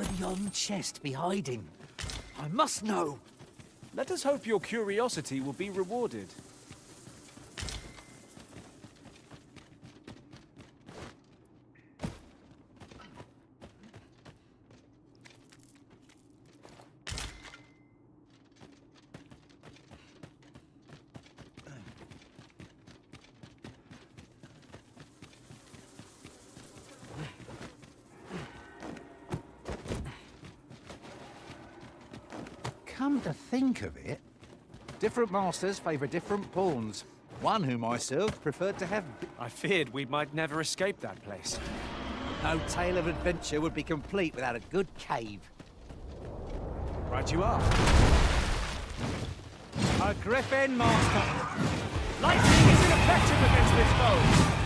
could yon chest be hiding? I must know. Let us hope your curiosity will be rewarded. Come to think of it, different masters favour different pawns. One whom I served preferred to have... I feared we might never escape that place. No tale of adventure would be complete without a good cave. Right you are. A griffin, master! Lightning is ineffective against this foe!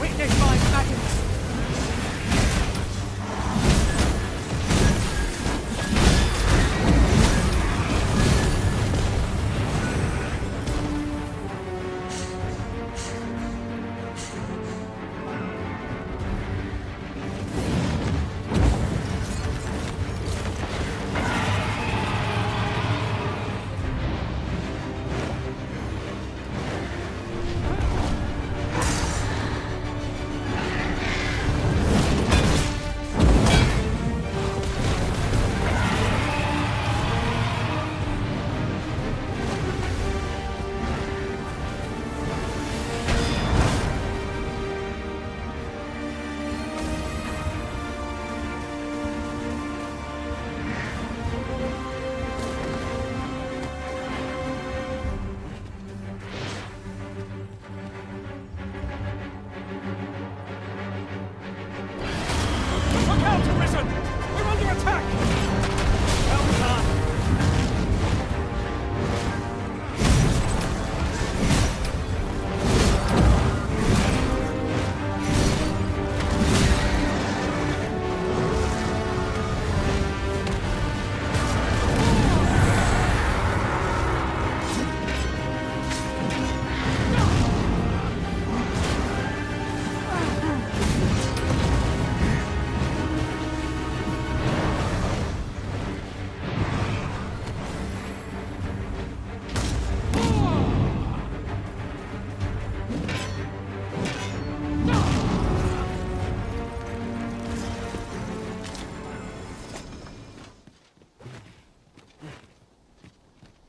Witness my madness! Look out, Arisen! We're under attack! Well done!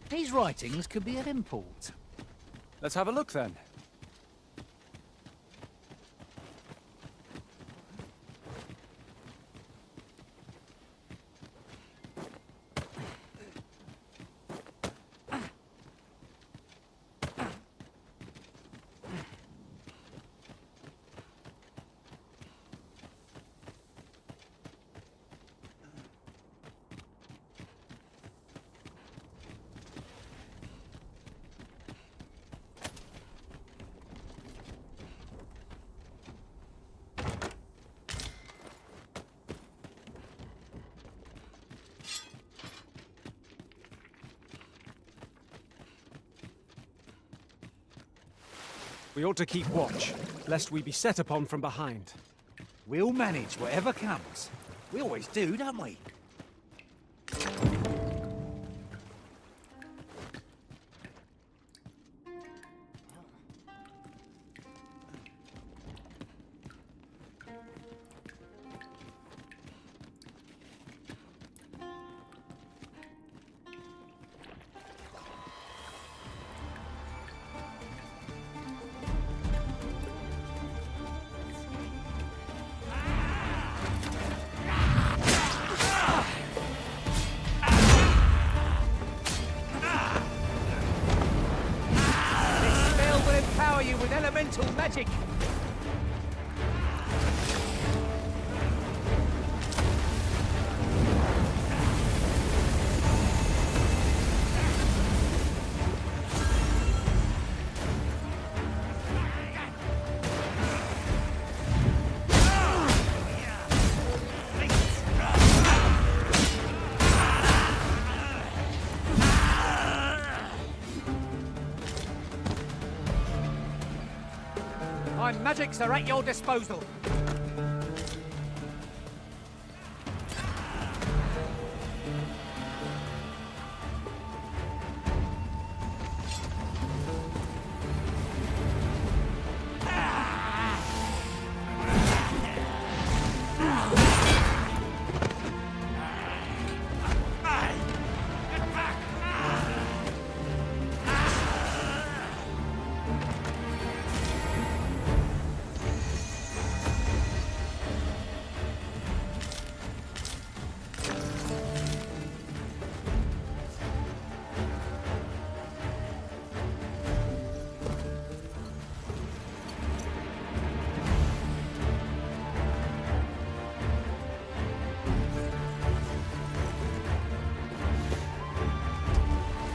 These writings could be of import. Let's have a look then. We ought to keep watch, lest we be set upon from behind. We'll manage whatever comes. We always do, don't we? You with elemental magic! magics are at your disposal.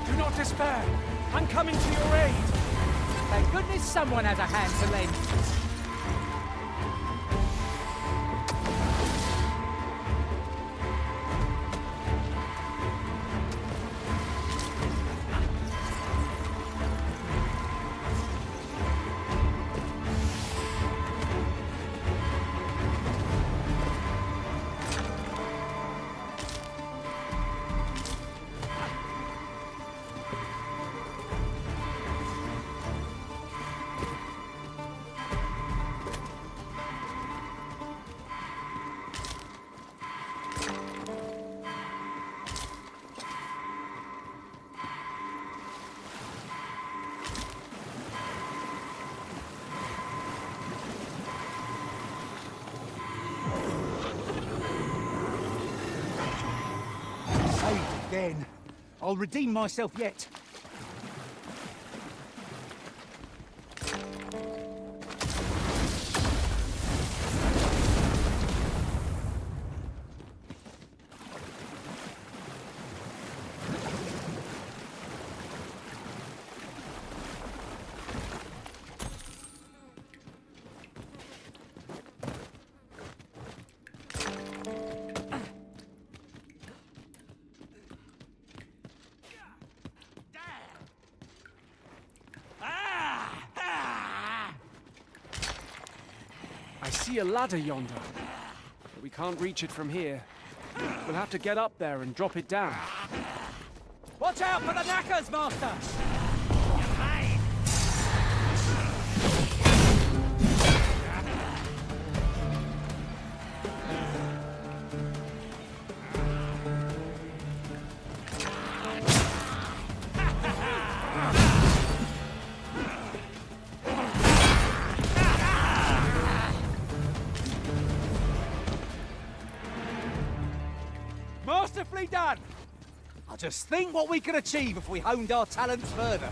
Do not despair. I'm coming to your aid. Thank goodness someone has a hand to lend. Saved again. I'll redeem myself yet. I see a ladder yonder, but we can't reach it from here. We'll have to get up there and drop it down. Watch out for the knackers, Master! Masterfully done! I just think what we could achieve if we honed our talents further.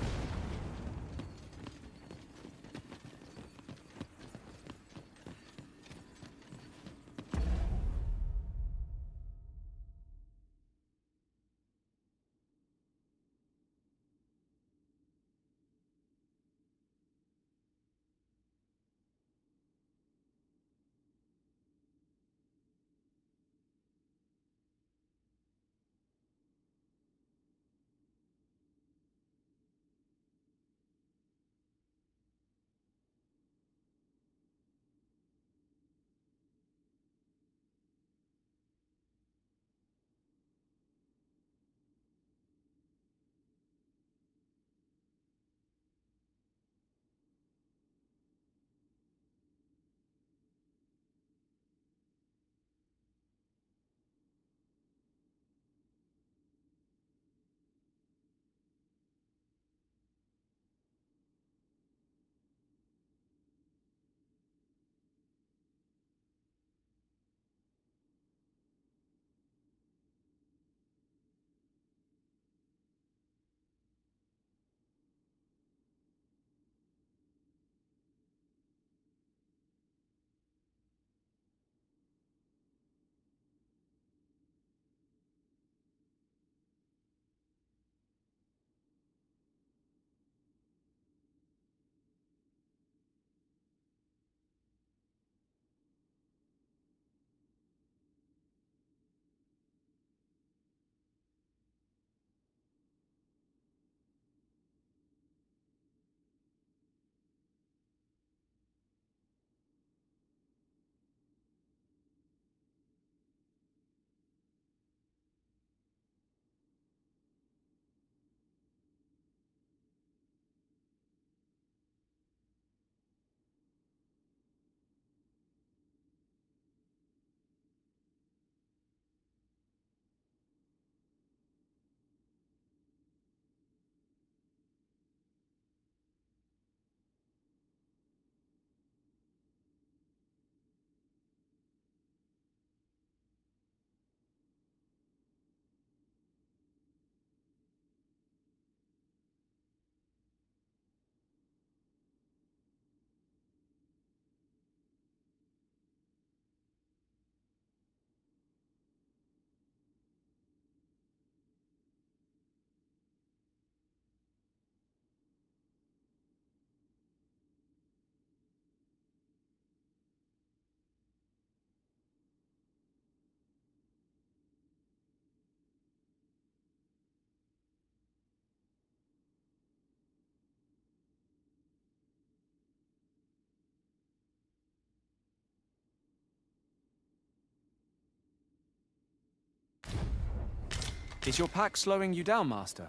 Is your pack slowing you down, Master?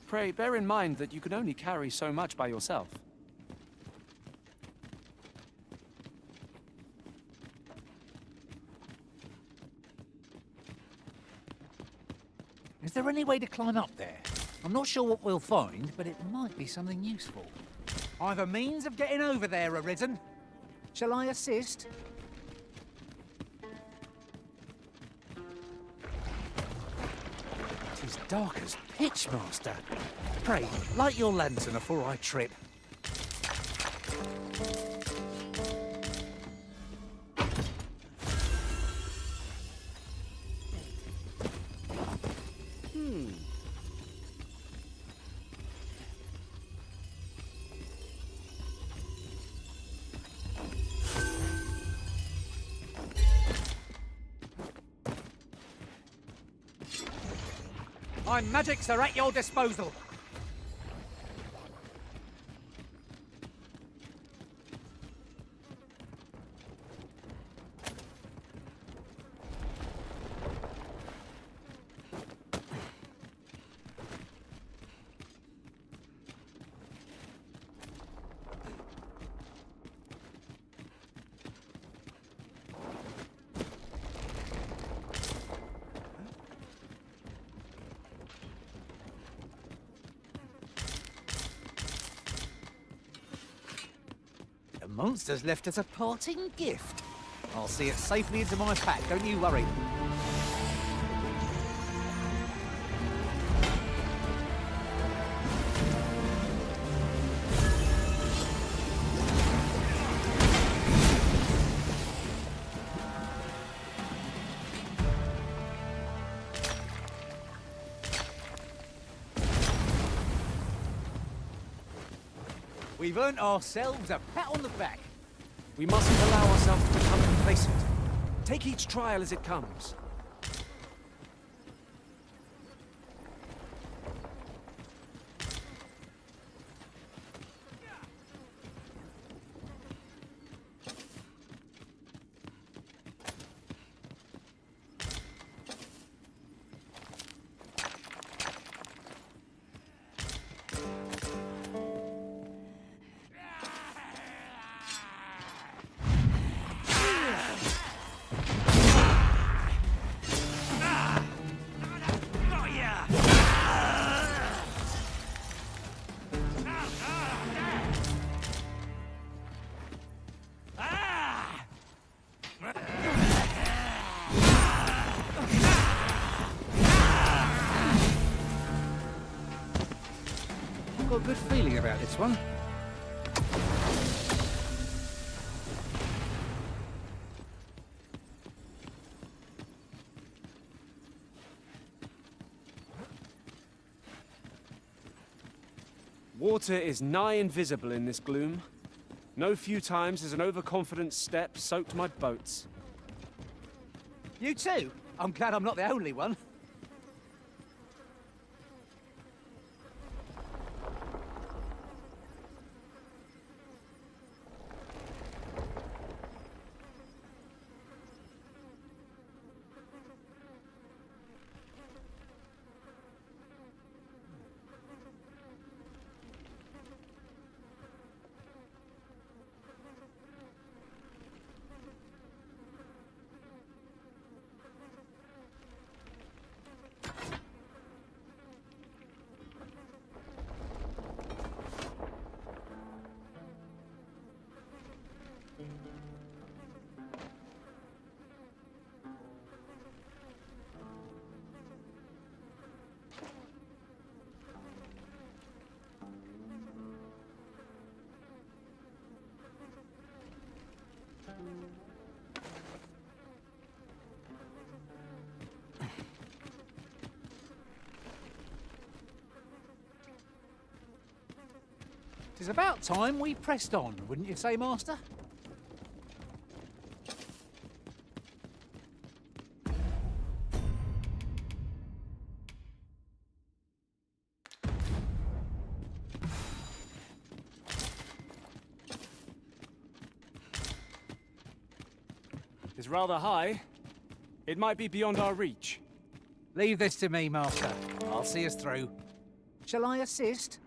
Pray, bear in mind that you can only carry so much by yourself. Is there any way to climb up there? I'm not sure what we'll find, but it might be something useful. I've a means of getting over there, Arisen. Shall I assist? It's dark as pitch, Master. Pray, light your lantern before I trip. My magics are at your disposal. The monster's left us a parting gift. I'll see it safely into my pack, don't you worry. We've earned ourselves a pat on the back. We mustn't allow ourselves to become complacent. Take each trial as it comes. I've got a good feeling about this one. Water is nigh invisible in this gloom. No few times has an overconfident step soaked my boats. You too? I'm glad I'm not the only one. It's about time we pressed on, wouldn't you say, Master? It's rather high. It might be beyond our reach. Leave this to me, Master. I'll see us through. Shall I assist?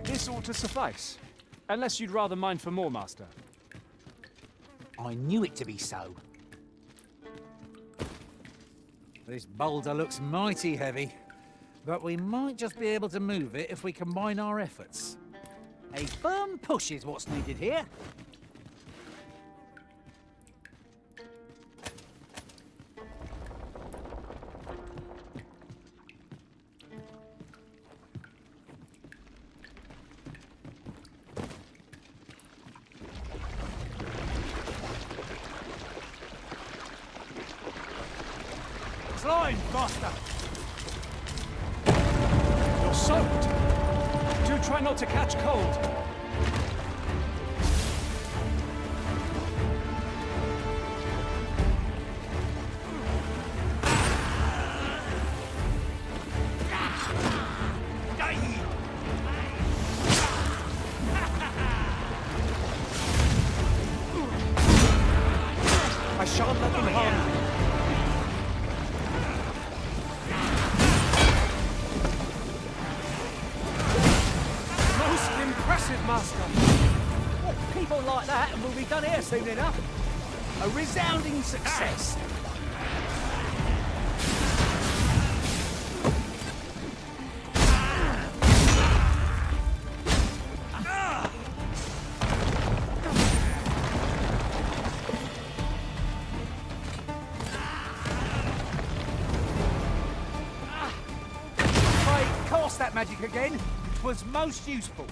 This ought to suffice. Unless you'd rather mine for more, Master. I knew it to be so. This boulder looks mighty heavy, but we might just be able to move it if we combine our efforts. A firm push is what's needed here. Climb, Master! You're soaked! Do try not to catch cold. I shan't let them harm you. Most impressive, Master. People like that and we'll be done here soon enough. A resounding success. Cast that magic again. It was most useful.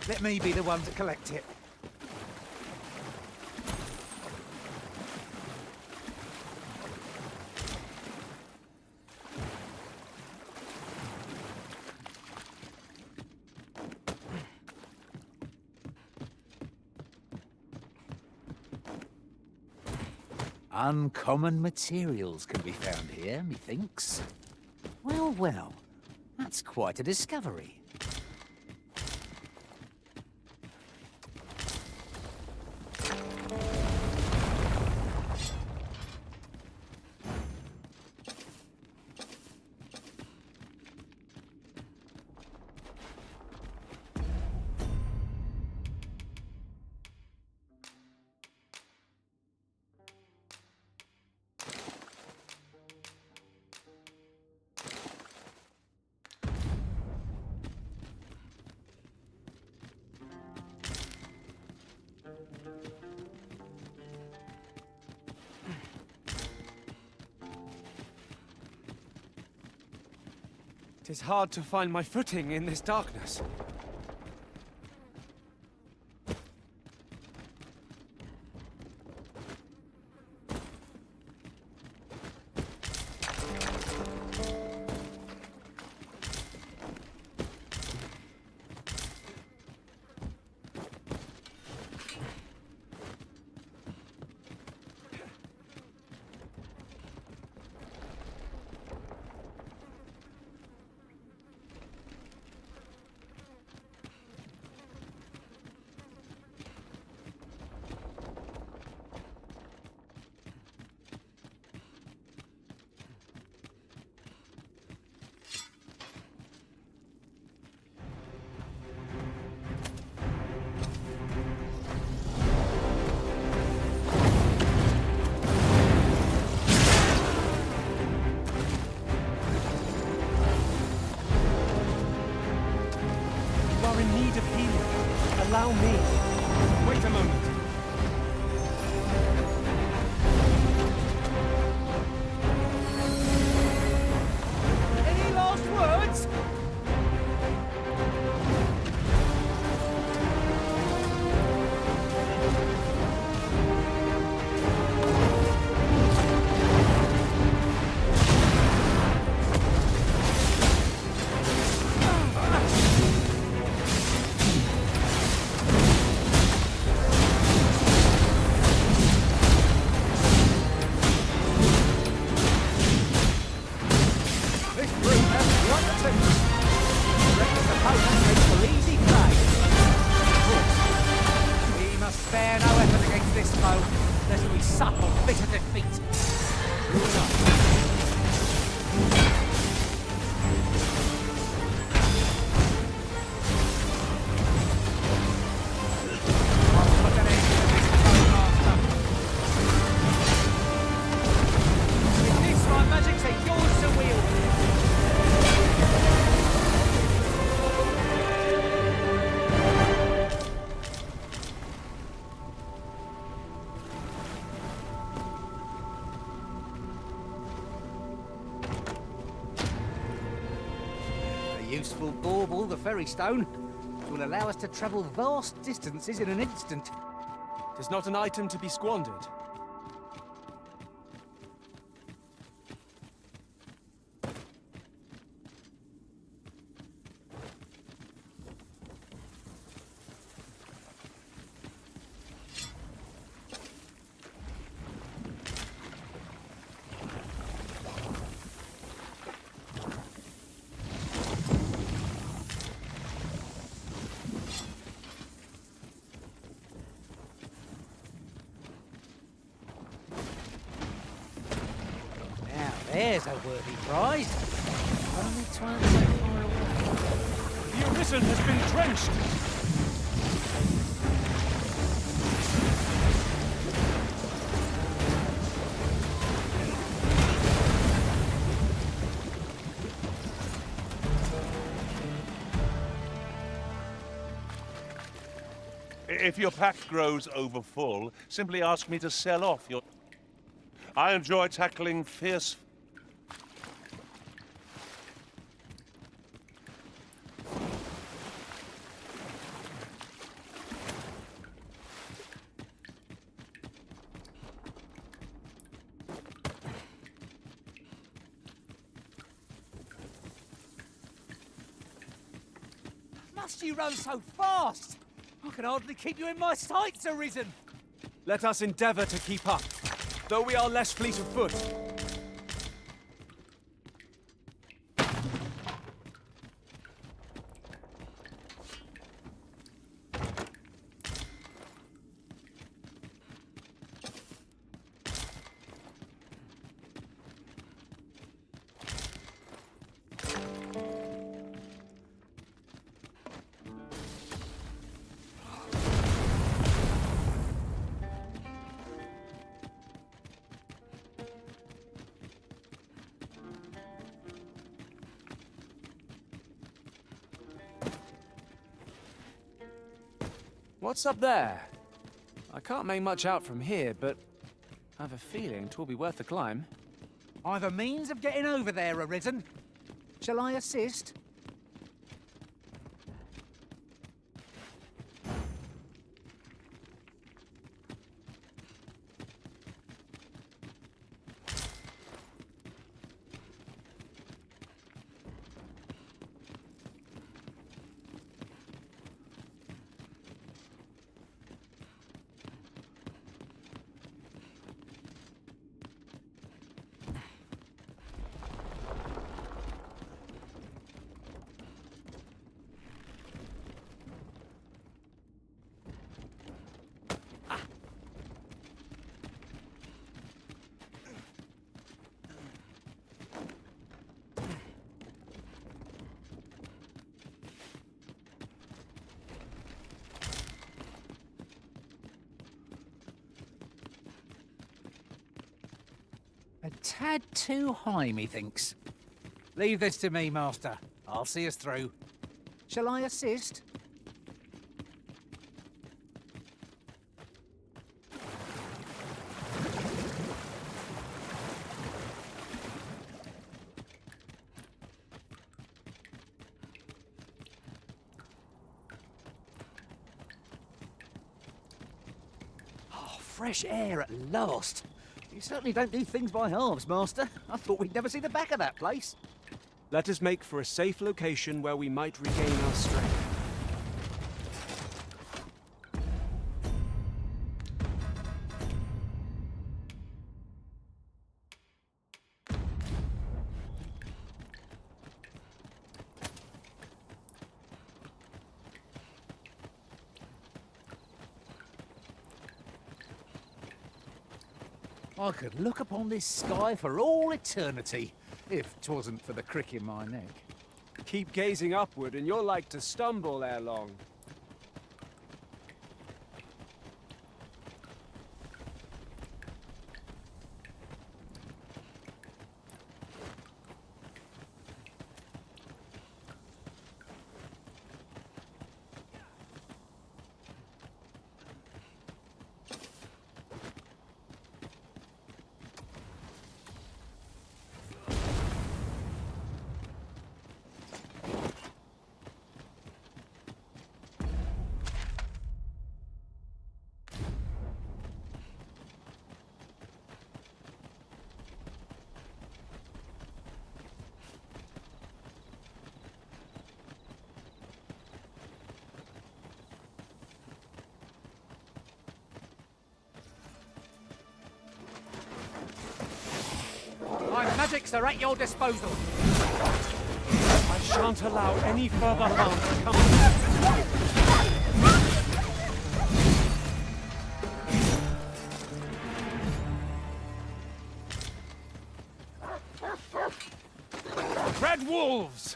Let me be the one to collect it. Uncommon materials can be found here, methinks. Well, well, that's quite a discovery. It is hard to find my footing in this darkness. Allow me. Wait a moment. Any last words? Spare no effort against this foe, lest we suffer bitter defeat. I'll put an end to this foe, master. With this, my magics are yours to wield. Useful bauble, the ferry stone, will allow us to travel vast distances in an instant. It is not an item to be squandered. There's a worthy prize. Only twice so far away. The Arisen has been drenched! If your pack grows over full, simply ask me to sell off your... I enjoy tackling fierce... Must you run so fast? I can hardly keep you in my sights, Arisen. Let us endeavour to keep up, though we are less fleet of foot. What's up there? I can't make much out from here, but I have a feeling 'twill be worth the climb. I've a means of getting over there, Arisen. Shall I assist? A tad too high, methinks. Leave this to me, Master. I'll see us through. Shall I assist? Oh, fresh air at last. You certainly don't do things by halves, Master. I thought we'd never see the back of that place. Let us make for a safe location where we might regain our strength. I could look upon this sky for all eternity, if 'twasn't for the crick in my neck. Keep gazing upward and you're like to stumble ere long. My magics are at your disposal. I shan't allow any further harm to come. Red wolves!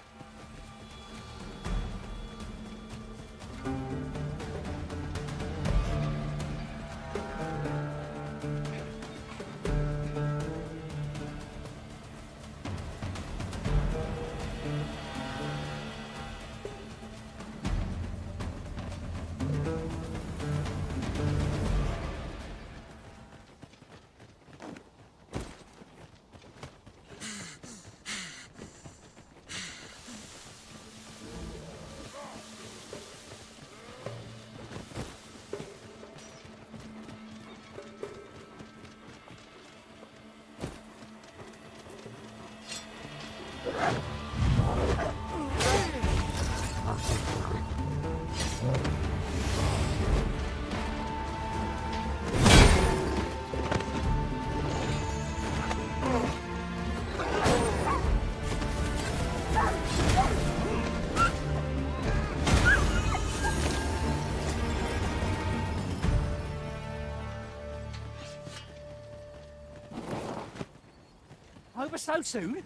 Over so soon?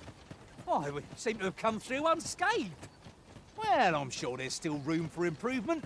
Why, we seem to have come through unscathed. Well, I'm sure there's still room for improvement.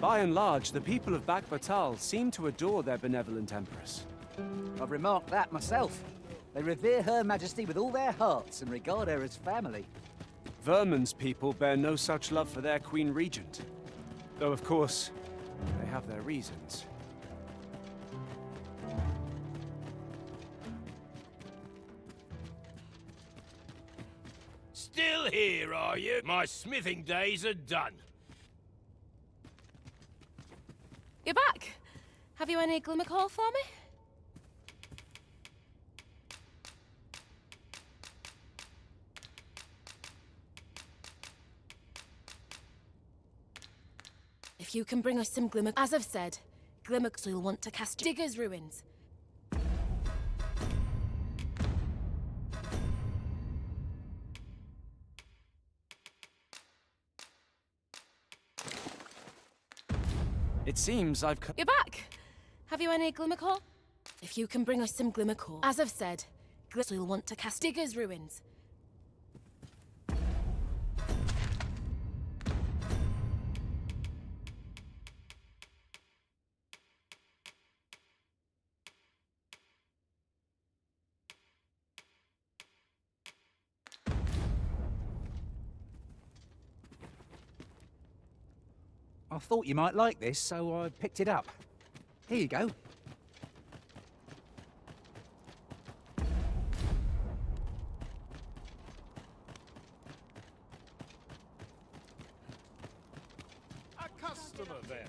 By and large, the people of Batal seem to adore their benevolent empress. I've remarked that myself. They revere Her Majesty with all their hearts and regard her as family. Vermin's people bear no such love for their Queen Regent. Though, of course, they have their reasons. Still here, are you? My smithing days are done. You're back. Have you any glimmer call for me? If you can bring us some glimmer, as I've said, glimmer, so you'll want to cast Digger's Ruins. It seems I've You're back. Have you any glimmer call? If you can bring us some glimmer call, as I've said, so you'll want to cast Digger's Ruins. I thought you might like this, so I picked it up. Here you go. A customer then.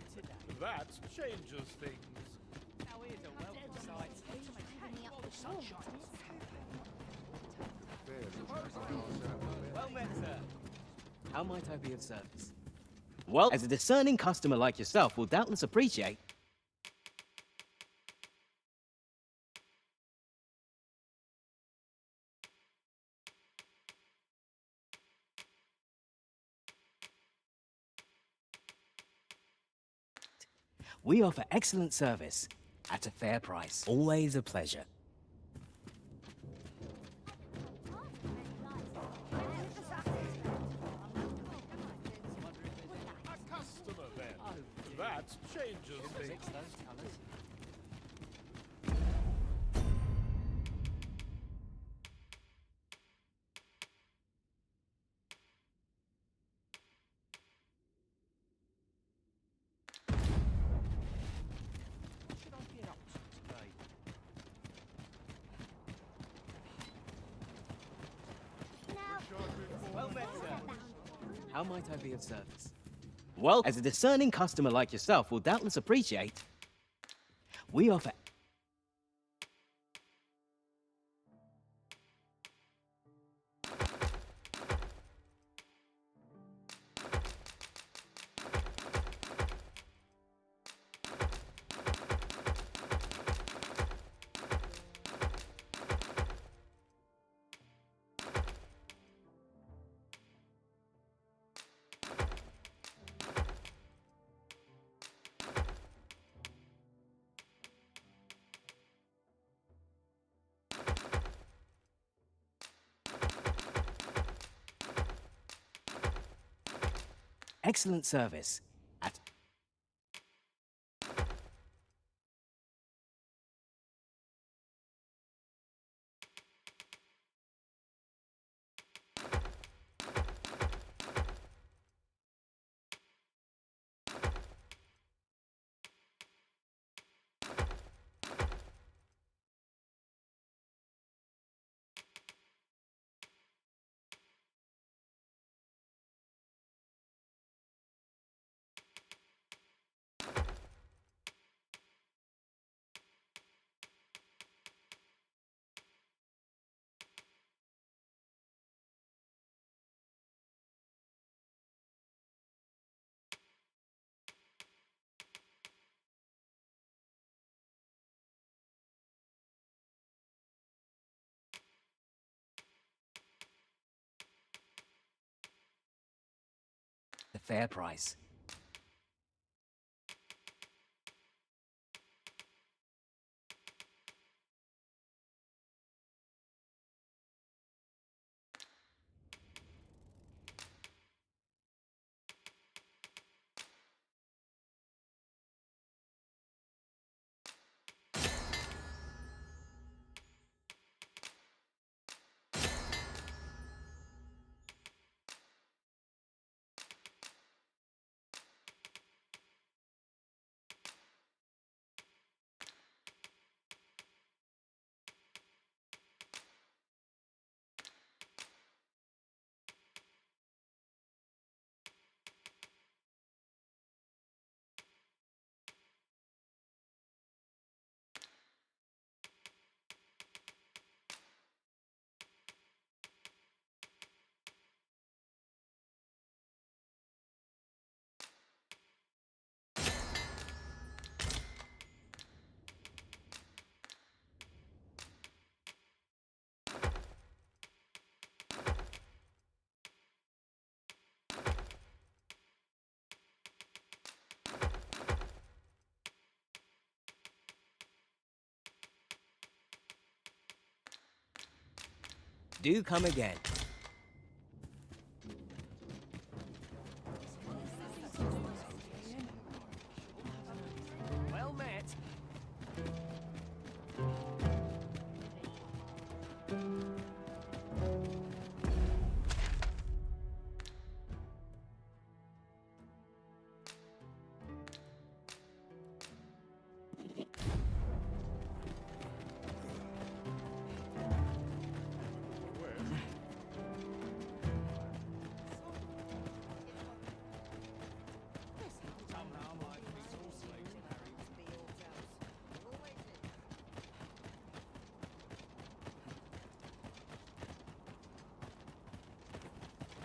That changes things. Well met, sir. How might I be of service? Well, as a discerning customer like yourself will doubtless appreciate. We offer excellent service at a fair price. Always a pleasure. A customer then. That changes things. Well met, sir. How might I be of service? Well, as a discerning customer like yourself will doubtless appreciate, we offer. Excellent service at. The fair price. Do come again. Well met.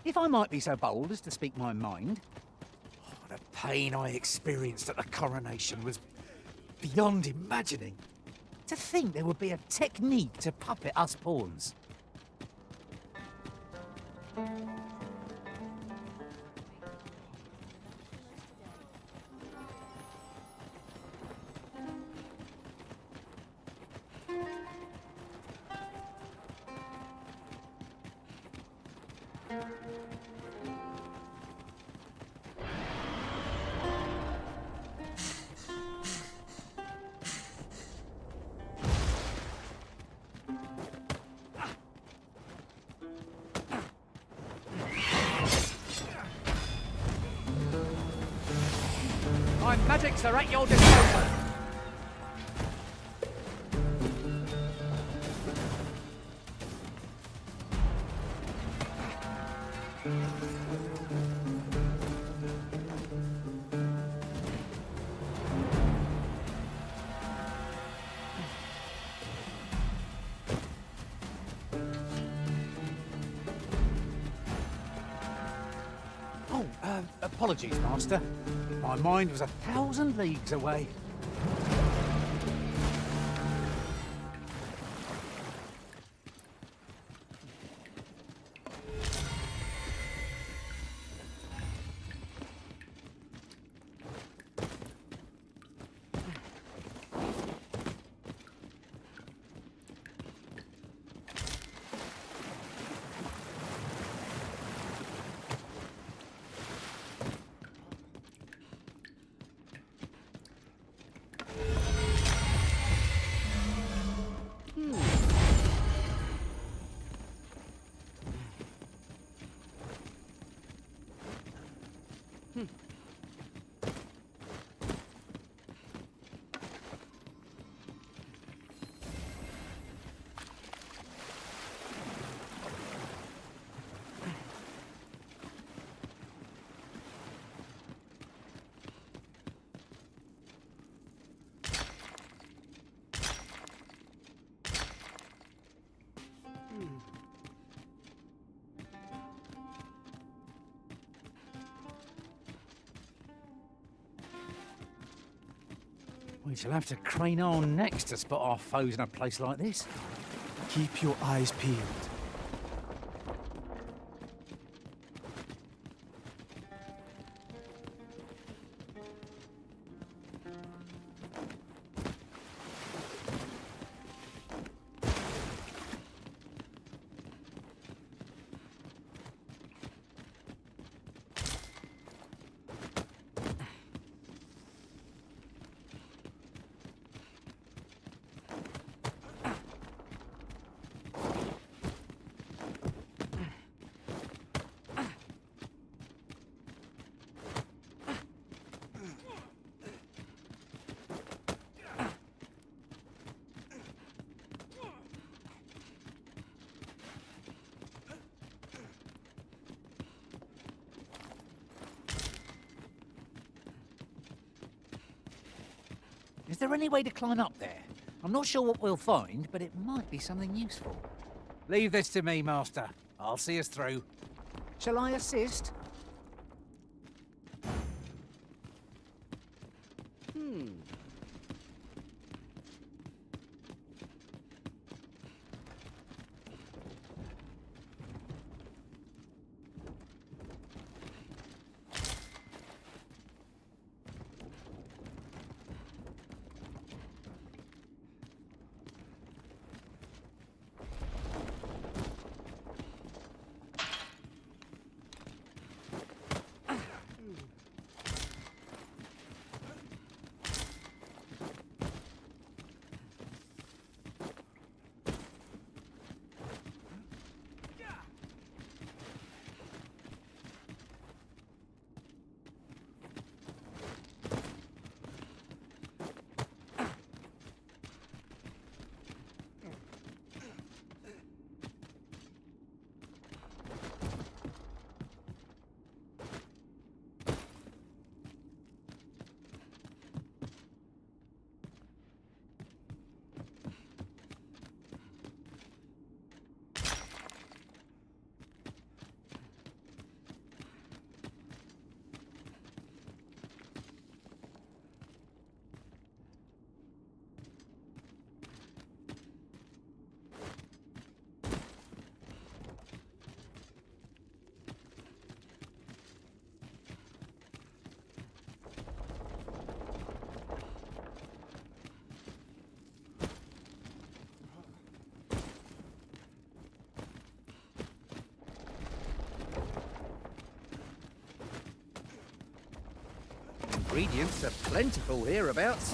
If I might be so bold as to speak my mind, the pain I experienced at the coronation was beyond imagining. To think there would be a technique to puppet us pawns. My magics are at your disposal. Oh, apologies, Master. My mind was 1,000 leagues away. We shall have to crane our necks to spot our foes in a place like this. Keep your eyes peeled. Is there any way to climb up there? I'm not sure what we'll find, but it might be something useful. Leave this to me, Master. I'll see us through. Shall I assist? ingredients are plentiful hereabouts.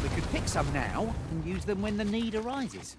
We could pick some now and use them when the need arises.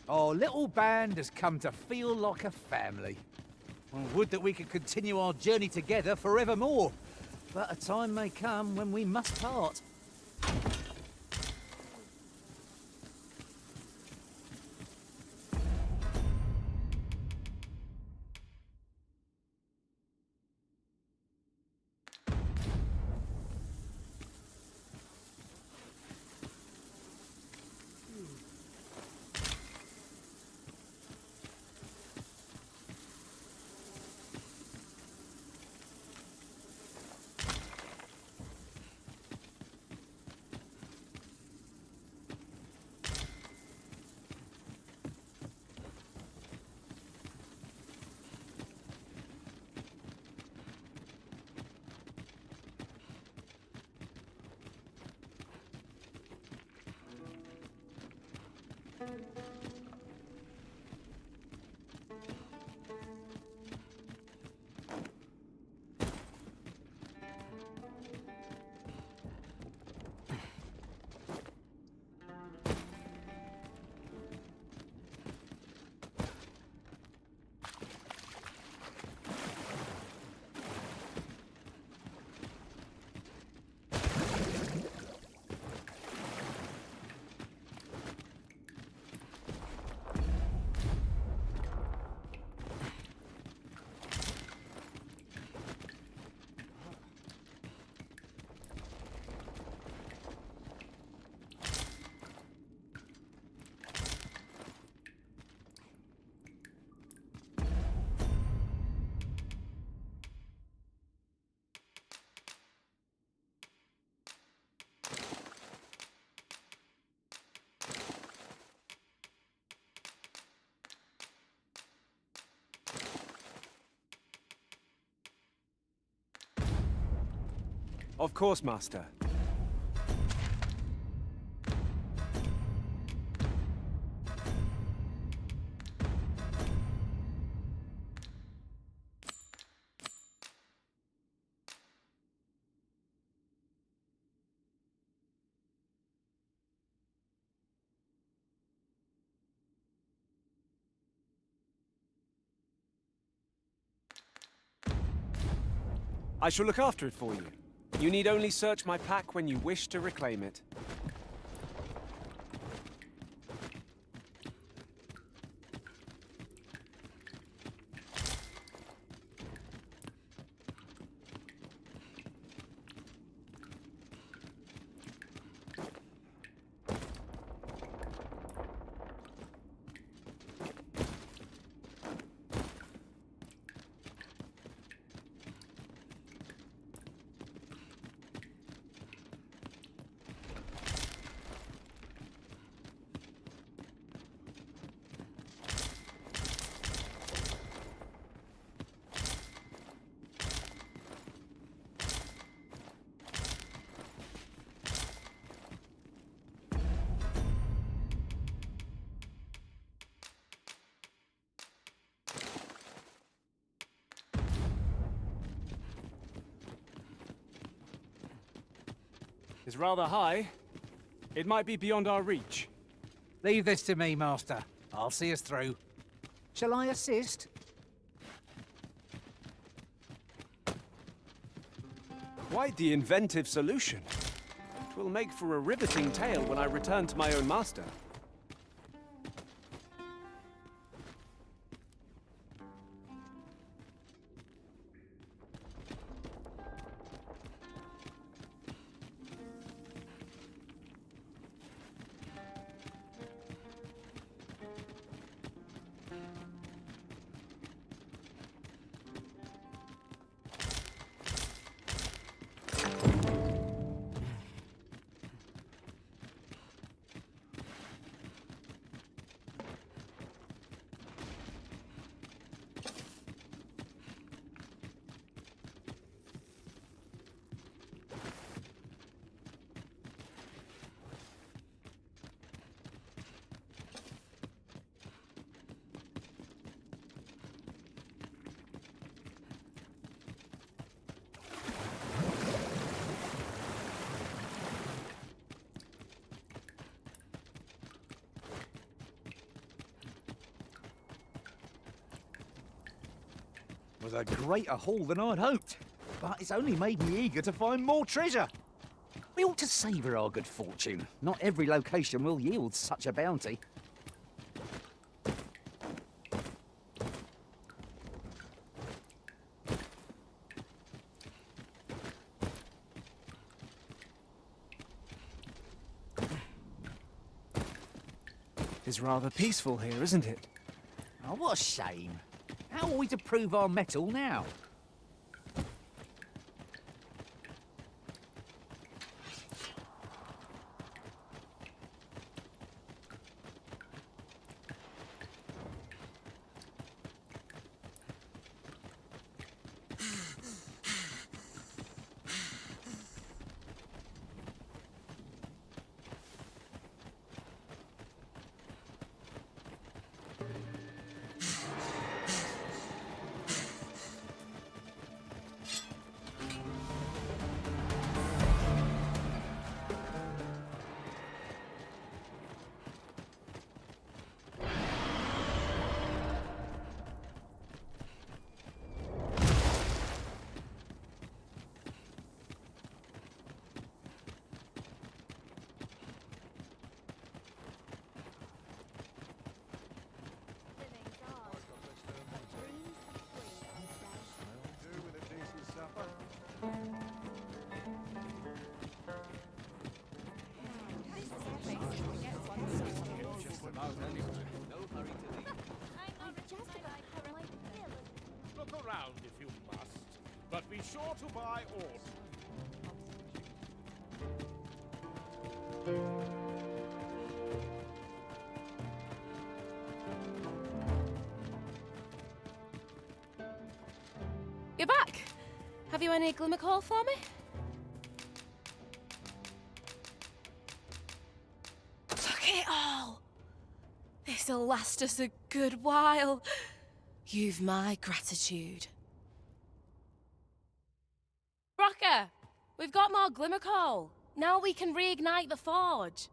Our little band has come to feel like a family. I would that we could continue our journey together forevermore. But a time may come when we must part. Of course, Master. I shall look after it for you. You need only search my pack when you wish to reclaim it. is rather high. It might be beyond our reach. Leave this to me, Master. I'll see us through. Shall I assist? Quite the inventive solution. It will make for a riveting tale when I return to my own master. Was a greater haul than I'd hoped, but it's only made me eager to find more treasure. We ought to savour our good fortune. Not every location will yield such a bounty. It's rather peaceful here, isn't it? Oh, what a shame. How are we to prove our mettle now? Look around if you must, but be sure to buy aught. You're back. Have you any glimmercoal for me? Look at it all. This'll last us a good while. You've my gratitude. Rocker, we've got more glimmercoal. Now we can reignite the forge.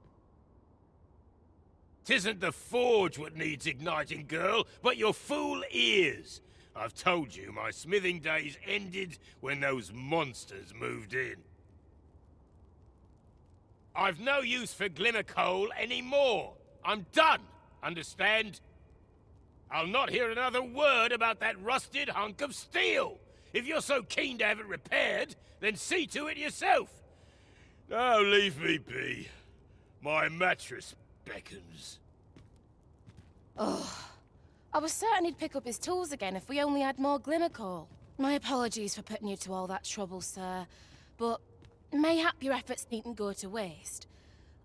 'Tisn't the forge what needs igniting, girl, but your fool ears. I've told you my smithing days ended when those monsters moved in. I've no use for glimmercoal anymore. I'm done, understand? I'll not hear another word about that rusted hunk of steel. If you're so keen to have it repaired, then see to it yourself. Now leave me be. My mattress beckons. Oh, I was certain he'd pick up his tools again if we only had more glimmercoal. My apologies for putting you to all that trouble, sir, but mayhap your efforts needn't go to waste.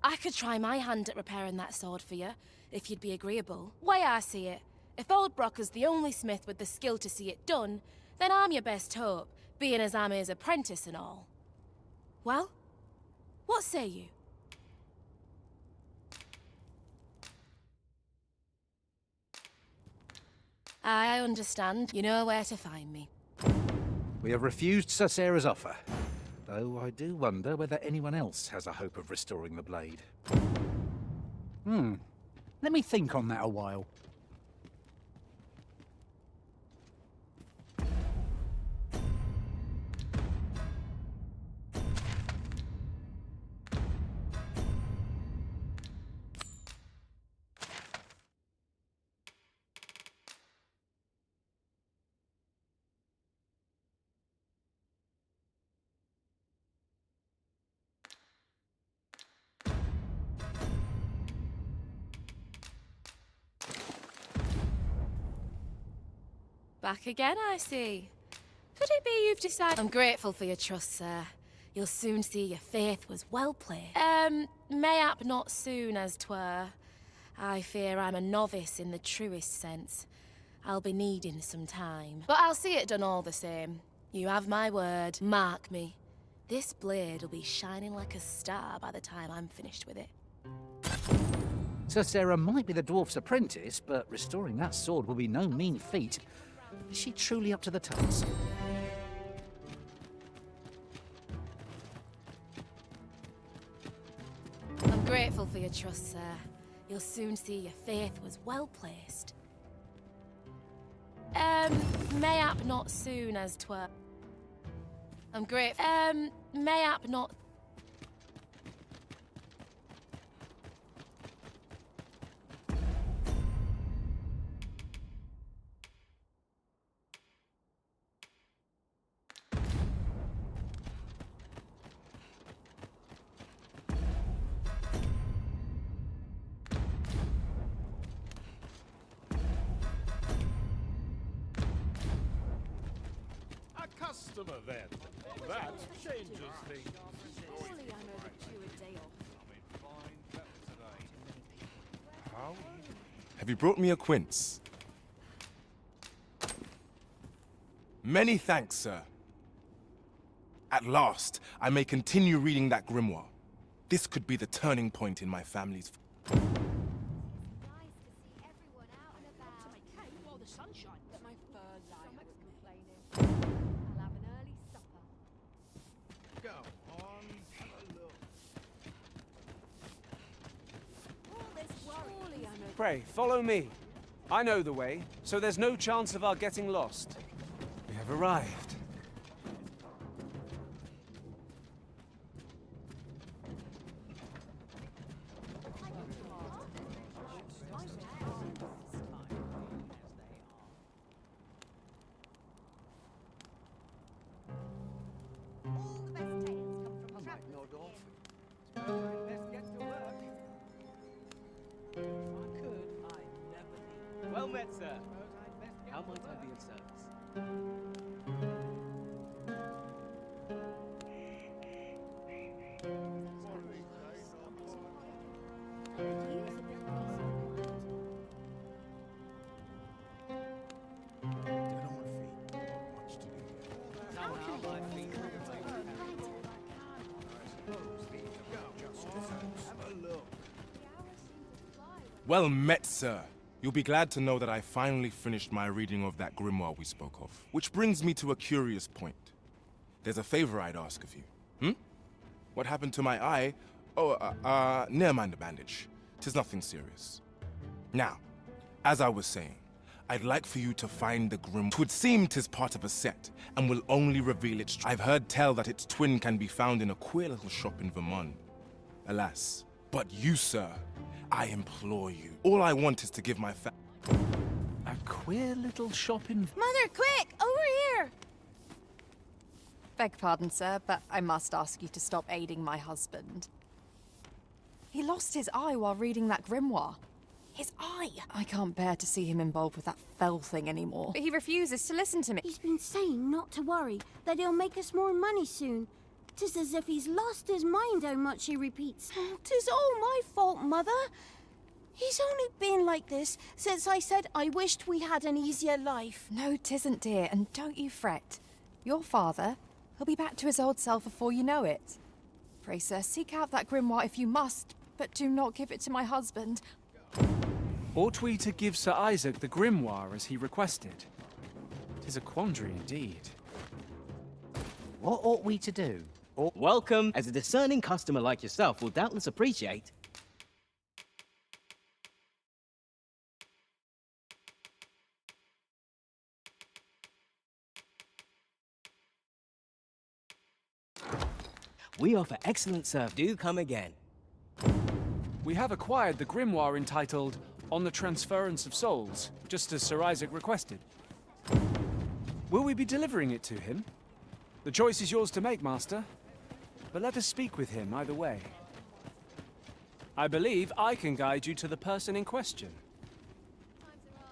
I could try my hand at repairing that sword for you, if you'd be agreeable. Way I see it, if old Brocker's the only smith with the skill to see it done, then I'm your best hope, being as I'm his apprentice and all. Well, what say you? I understand. You know where to find me. We have refused Sir Sarah's offer. Though I do wonder whether anyone else has a hope of restoring the blade. Let me think on that a while. Back again, I see. Could it be you've decided... I'm grateful for your trust, sir. You'll soon see your faith was well played. Mayhap not soon as 'twere. I fear I'm a novice in the truest sense. I'll be needing some time. But I'll see it done all the same. You have my word. Mark me. This blade will be shining like a star by the time I'm finished with it. Sir Sarah might be the dwarf's apprentice, but restoring that sword will be no mean feat. Is she truly up to the task? I'm grateful for your trust, sir. You'll soon see your faith was well placed. Mayhap not soon as 'twere. I'm grateful. Mayhap not... Customer, then. That changes things. Have you brought me a quince? Many thanks, sir. At last, I may continue reading that grimoire. This could be the turning point in my family's... Pray, follow me. I know the way, so there's no chance of our getting lost. We have arrived. Well met, sir. How might I be of service? Well met, sir. You'll be glad to know that I finally finished my reading of that grimoire we spoke of. Which brings me to a curious point. There's a favor I'd ask of you. What happened to my eye? Oh, never mind the bandage. 'Tis nothing serious. Now, as I was saying, I'd like for you to find the grimoire. 'Twould seem 'tis part of a set, and will only reveal its... I've heard tell that its twin can be found in a queer little shop in Vermont. Alas. But you, sir, I implore you. All I want is to give my A queer little shop in... Mother, quick! Over here! Beg pardon, sir, but I must ask you to stop aiding my husband. He lost his eye while reading that grimoire. His eye! I can't bear to see him involved with that fell thing anymore. But he refuses to listen to me. He's been saying not to worry, that he'll make us more money soon. 'Tis as if he's lost his mind how much he repeats. 'Tis all my fault, Mother. He's only been like this since I said I wished we had an easier life. No, 'tisn't, dear, and don't you fret. Your father, he'll be back to his old self before you know it. Pray, sir, seek out that grimoire if you must, but do not give it to my husband. Ought we to give Sir Isaac the grimoire as he requested? 'Tis a quandary indeed. What ought we to do? Welcome. As a discerning customer like yourself will doubtless appreciate. We offer excellent service. Do come again. We have acquired the grimoire entitled On the Transference of Souls, just as Sir Isaac requested. Will we be delivering it to him? The choice is yours to make, Master. But let us speak with him either way. I believe I can guide you to the person in question.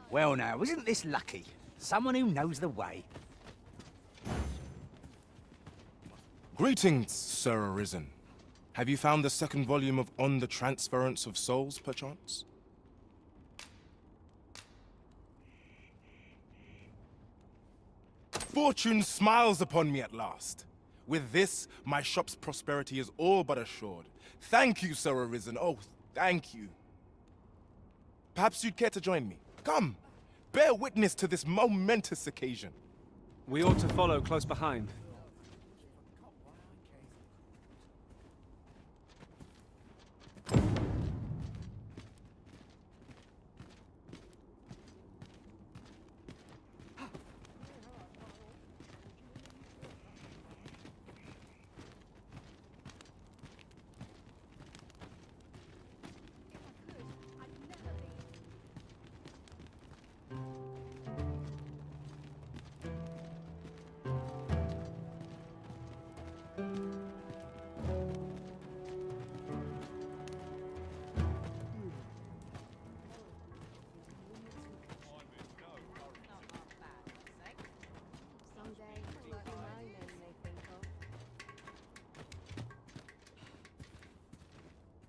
Well now, isn't this lucky? Someone who knows the way. Greetings, Sir Arisen. Have you found the second volume of On the Transference of Souls, perchance? Fortune smiles upon me at last. With this, my shop's prosperity is all but assured. Thank you, Sir Arisen. Oh, thank you. Perhaps you'd care to join me. Come, bear witness to this momentous occasion. We ought to follow close behind.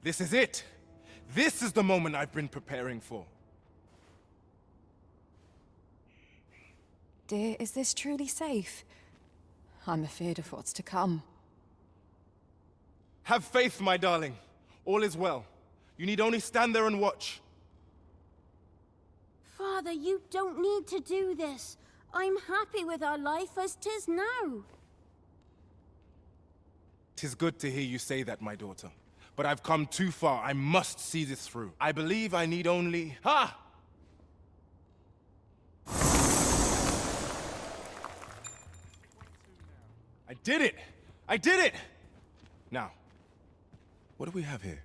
This is it. This is the moment I've been preparing for. Dear, is this truly safe? I'm afeard of what's to come. Have faith, my darling. All is well. You need only stand there and watch. Father, you don't need to do this. I'm happy with our life as 'tis now. 'Tis good to hear you say that, my daughter. But I've come too far. I must see this through. I believe I need only... Ha! I did it! I did it! Now, what do we have here?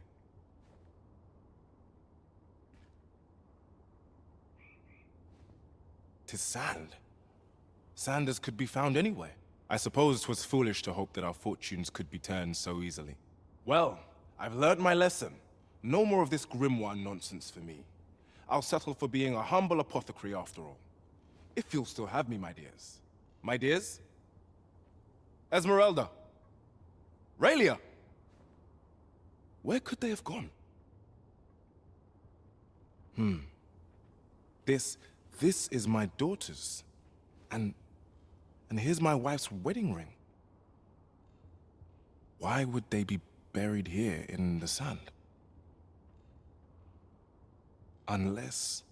Tis sand. Sand as could be found anywhere. I suppose 'twas foolish to hope that our fortunes could be turned so easily. Well, I've learnt my lesson. No more of this grimoire nonsense for me. I'll settle for being a humble apothecary after all. If you'll still have me, my dears. My dears? Esmeralda. Raylia. Where could they have gone? This is my daughter's. And here's my wife's wedding ring. Why would they be buried here in the sand? Unless...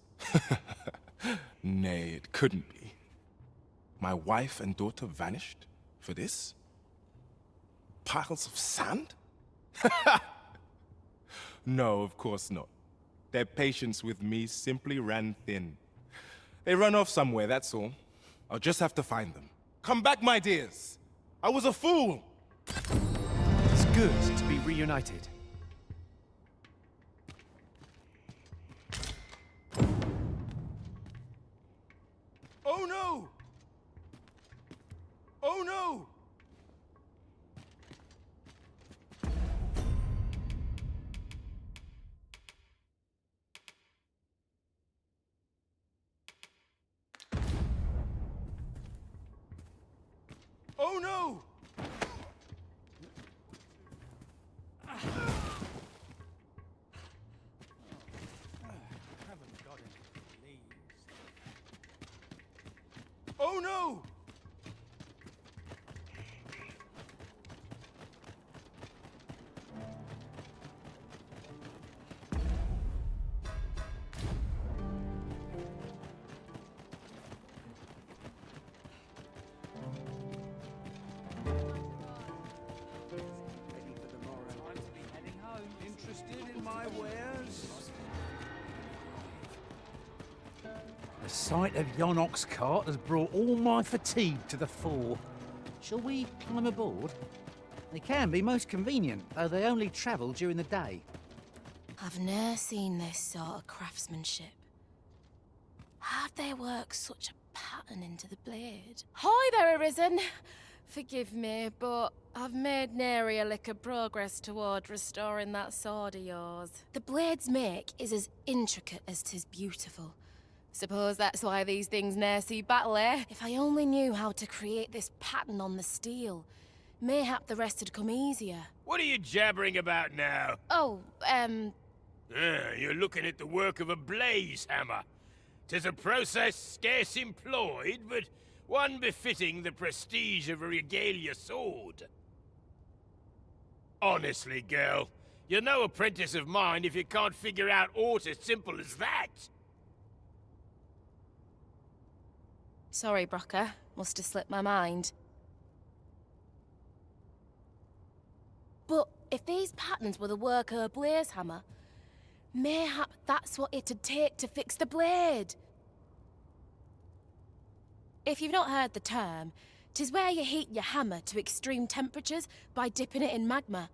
Nay, it couldn't be. My wife and daughter vanished for this? Piles of sand? No, of course not. Their patience with me simply ran thin. They run off somewhere, that's all. I'll just have to find them. Come back, my dears! I was a fool! It's good to be reunited. Oh no! Oh no! Oh no! Oh no! my wares? The sight of yon ox cart has brought all my fatigue to the fore. Shall we climb aboard? They can be most convenient, though they only travel during the day. I've ne'er seen this sort of craftsmanship. How'd they work such a pattern into the blade? Hi there, Arisen! Forgive me, but I've made nary a lick of progress toward restoring that sword of yours. The blade's make is as intricate as 'tis beautiful. Suppose that's why these things ne'er see battle, eh? If I only knew how to create this pattern on the steel, mayhap the rest would come easier. What are you jabbering about now? Oh, You're looking at the work of a blaze hammer. 'Tis a process scarce employed, but one befitting the prestige of a regalia sword. Honestly, girl, you're no apprentice of mine if you can't figure out aught as simple as that. Sorry, Brocker. Must have slipped my mind. But if these patterns were the work of a blaze hammer, mayhap that's what it'd take to fix the blade. If you've not heard the term, 'tis where you heat your hammer to extreme temperatures by dipping it in magma.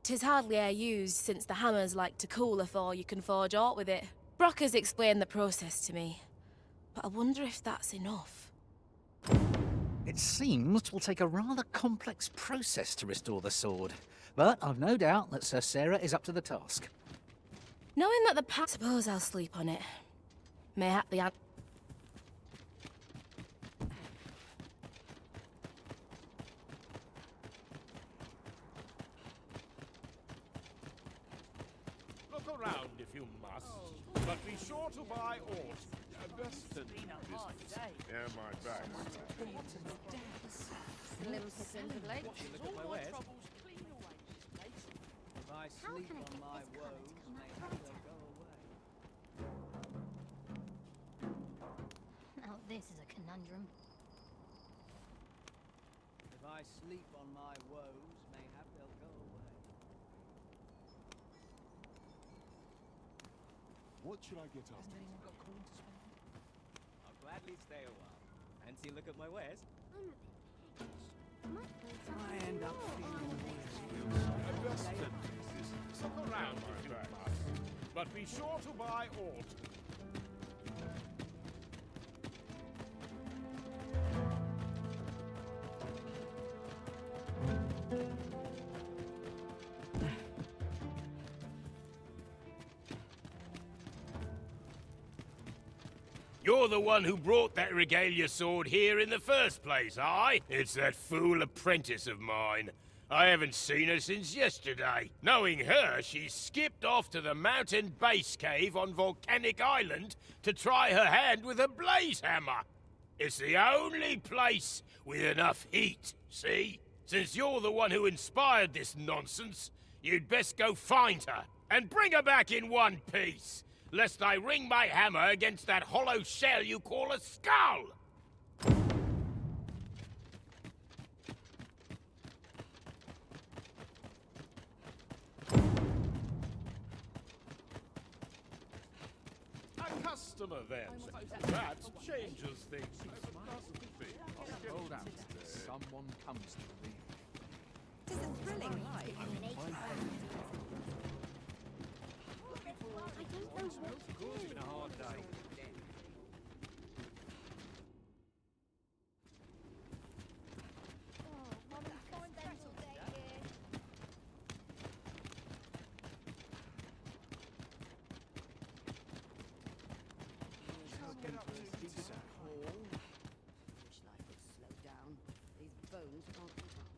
'Tis hardly e'er used since the hammers like to cool afore you can forge aught with it. Brocker's explained the process to me, but I wonder if that's enough. It seems 'twill take a rather complex process to restore the sword, but I've no doubt that Sir Sarah is up to the task. Knowing that the suppose I'll sleep on it. Mayhap the Look around if you must, but be sure to buy aught. Yeah, my back. Slim pickings of late. Look at my wares. If I sleep on my woes, mayhap they'll go away. Now this is a conundrum. If I sleep on my woes, mayhap they'll go away. What should I get after? I'll gladly stay a while. Fancy a look at my wares? I end up feeling Look around if you must, but be sure to buy aught. You're the one who brought that regalia sword here in the first place, aye? It's that fool apprentice of mine. I haven't seen her since yesterday. Knowing her, she skipped off to the mountain base cave on Volcanic Island to try her hand with a blaze hammer. It's the only place with enough heat, see? Since you're the one who inspired this nonsense, you'd best go find her and bring her back in one piece, lest I ring my hammer against that hollow shell you call a skull! A customer, then. That changes things. Hold up. Someone comes to the read. Tis a thrilling life. I don't know what to do. It's been a hard day. Wish life would slow down. These bones can't keep up.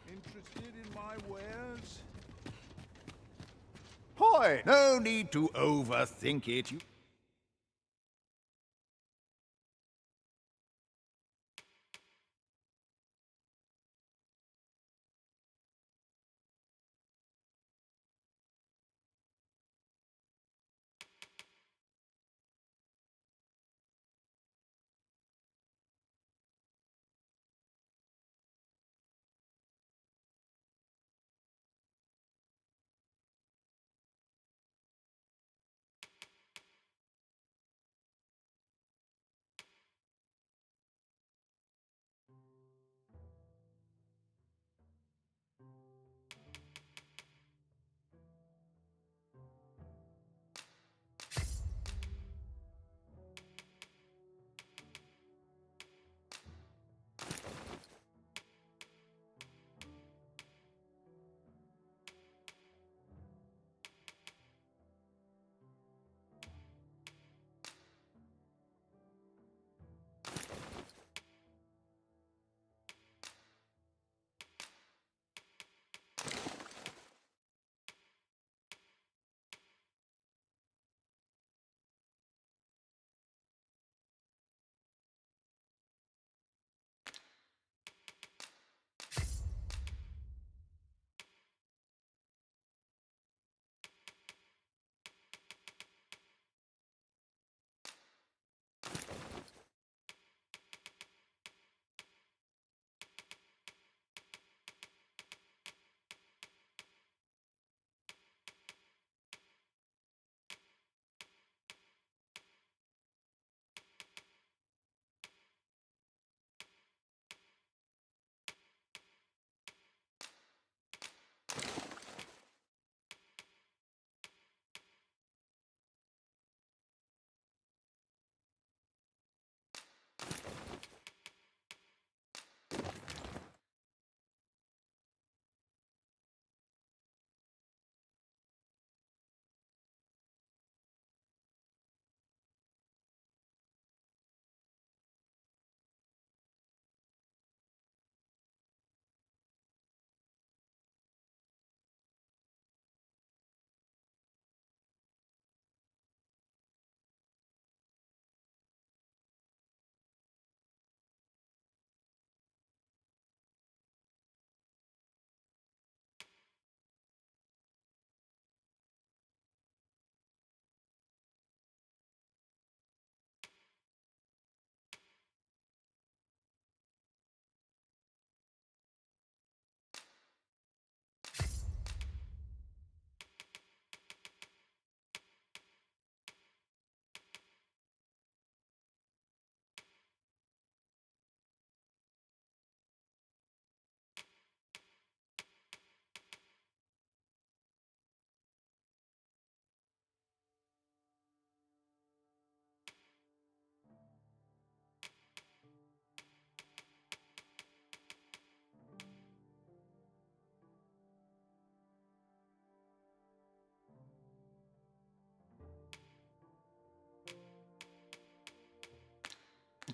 Interested in my wares? Boy, no need to overthink it. You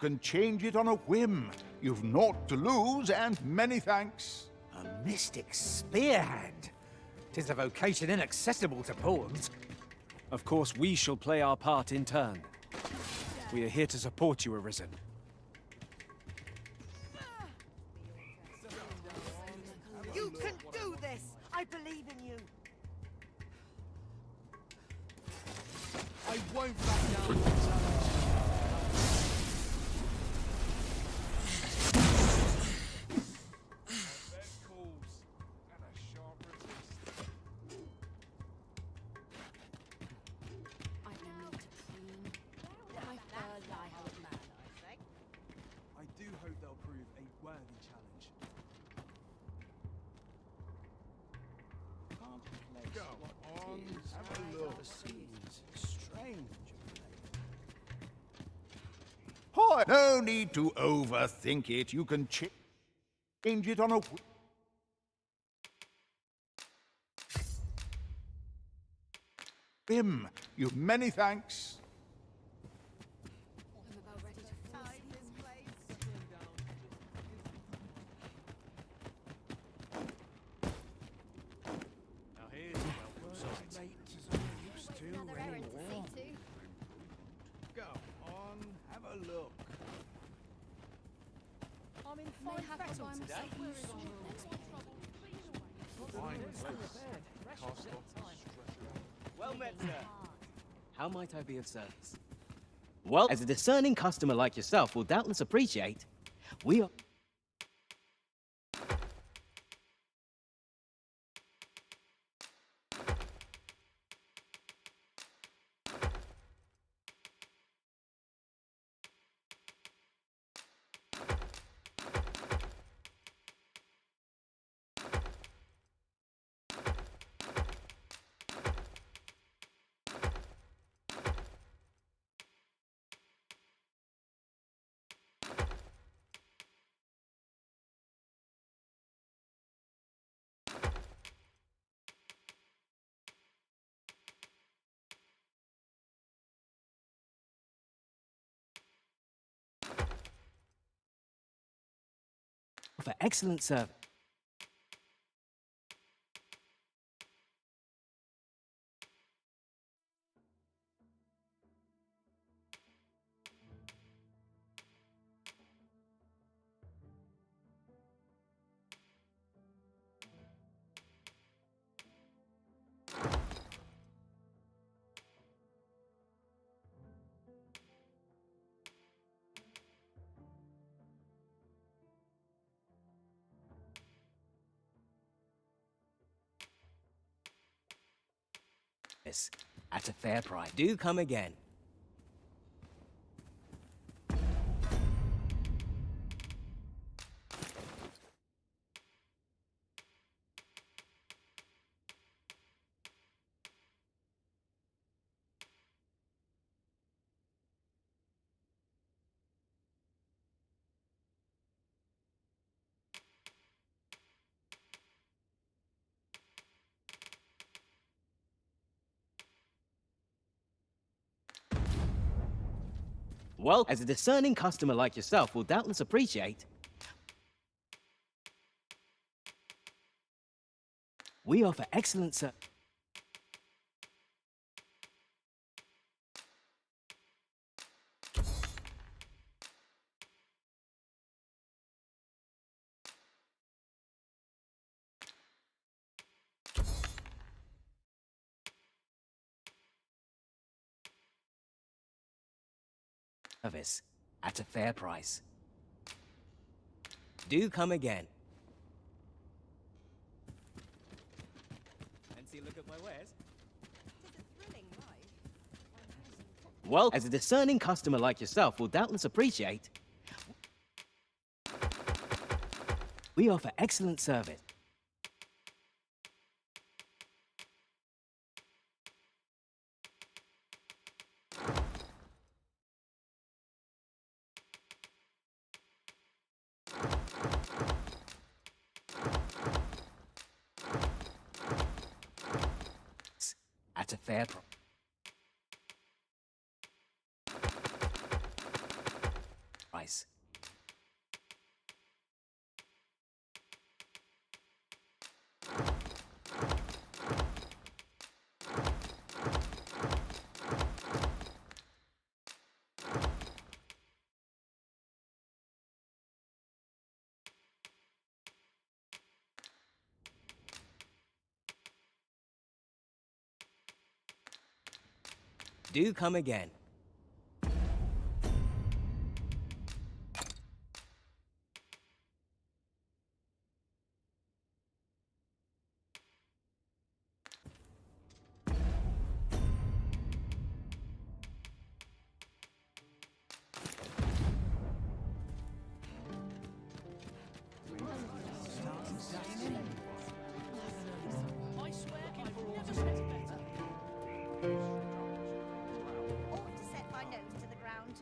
can change it on a whim. You've naught to lose, and many thanks. A mystic spearhand. 'Tis a vocation inaccessible to pawns. Of course, we shall play our part in turn. We are here to support you, Arisen. You can do this! I believe in you! I won't back down from challenge. I do hope they'll prove a worthy challenge. Can't place Go what on, is have a look. overseas. Strange. Hi. No need to overthink it. You can change it on a whim. You've many thanks. Now here's a welcome sight. Go on, have a look. I'm in fine fettle today. Well met, sir. How might I be of service? Well, as a discerning customer like yourself will doubtless appreciate, we are... for excellent service. At a fair price. Do come again. Well, as a discerning customer like yourself will doubtless appreciate, we offer excellent service. At a fair price. Do come again. Fancy a look at my wares? Well, as a discerning customer like yourself will doubtless appreciate, we offer excellent service. At a fair price. Do come again. Ought to set my nose to the ground.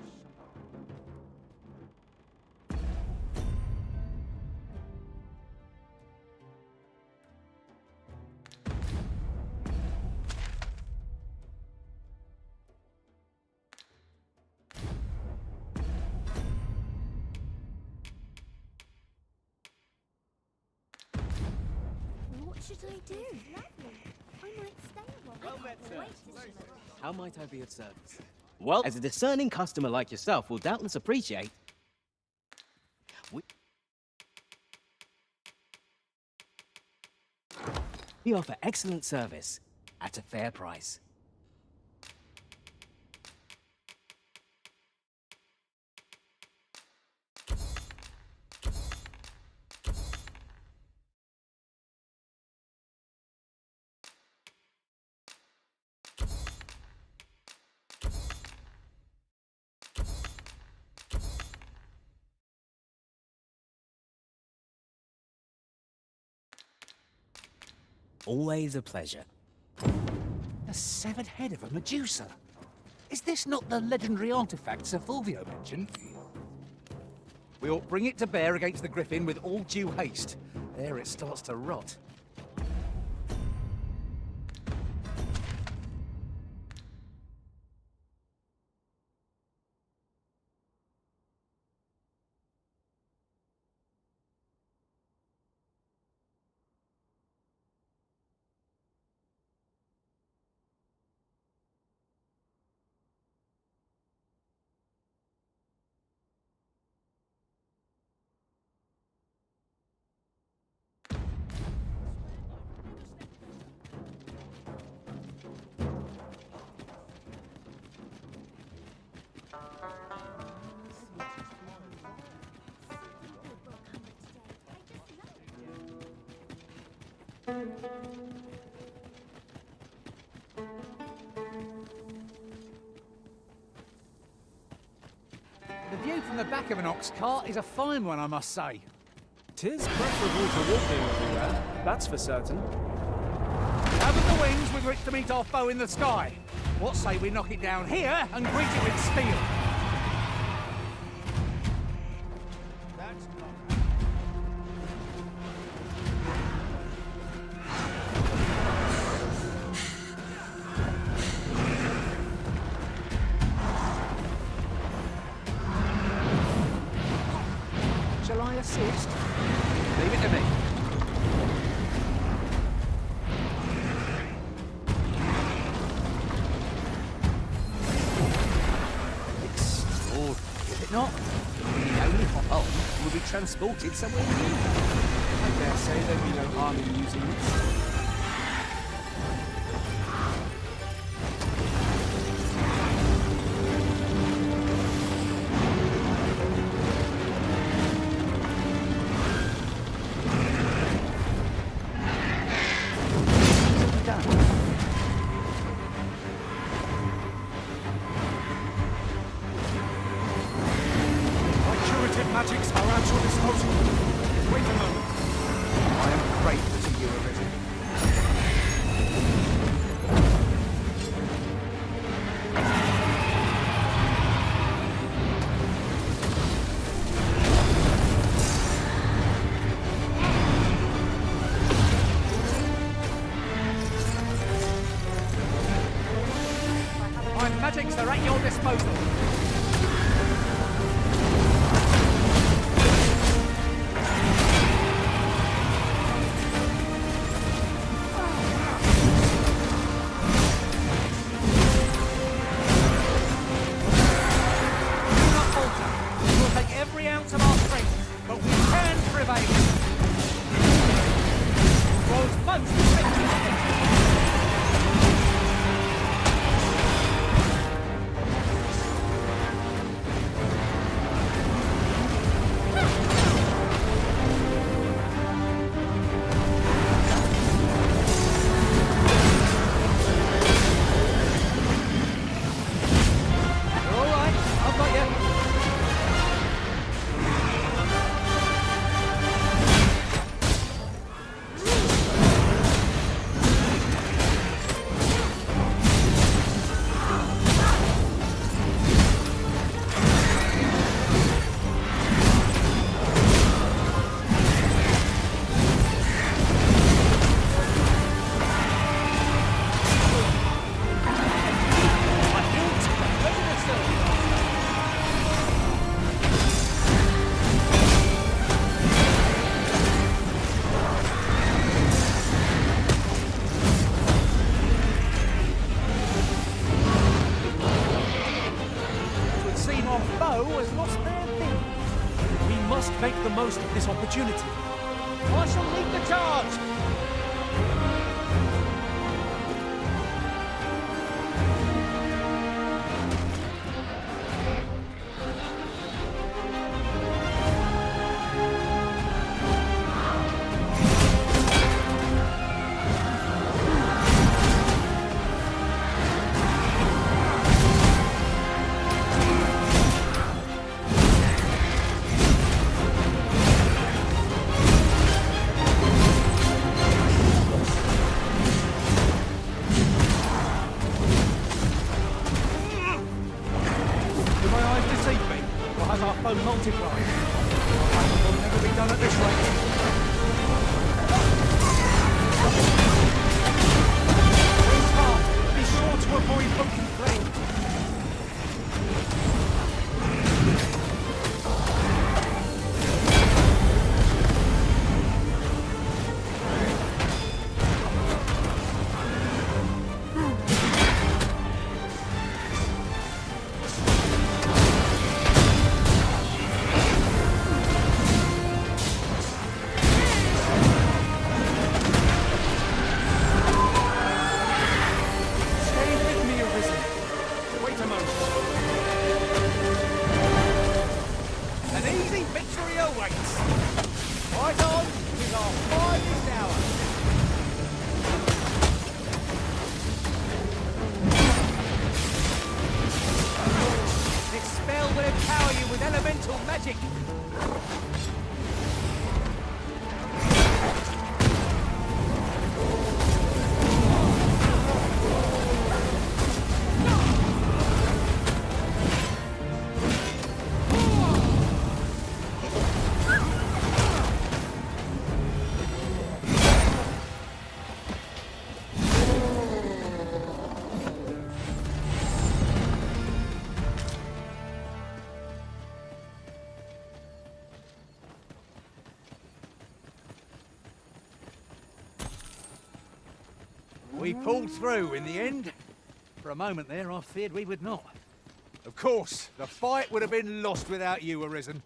What should I do? Lovely. I might stay a while. Well met, sir. How might I be of service? Well, as a discerning customer like yourself will doubtless appreciate, we offer excellent service at a fair price. Always a pleasure. The severed head of a Medusa. Is this not the legendary artifact Sir Fulvio mentioned? We ought bring it to bear against the griffin with all due haste. There it starts to rot. The view from the back of an ox cart is a fine one, I must say. 'Tis preferable to walking everywhere, that's for certain. Haven't the wings with which to meet our foe in the sky? What say we knock it down here and greet it with steel? That's not. Shall I assist? Leave it to me. Extraordinary, is it not? We only hop on, we'll be transported somewhere new. I dare say there'd be no harm in using it. Magics are at your disposal. Wait a moment. I am grateful to you, Arisen. My magics are at your disposal. Every ounce of our strength, but we can prevail. World's most effective. foe has lost their thing. We must make the most of this opportunity. I shall lead the charge! Multiplied. Fighting will never be done at this rate. Race hard. Be sure to avoid open flame. We pulled through in the end. For a moment there, I feared we would not. Of course, the fight would have been lost without you, Arisen.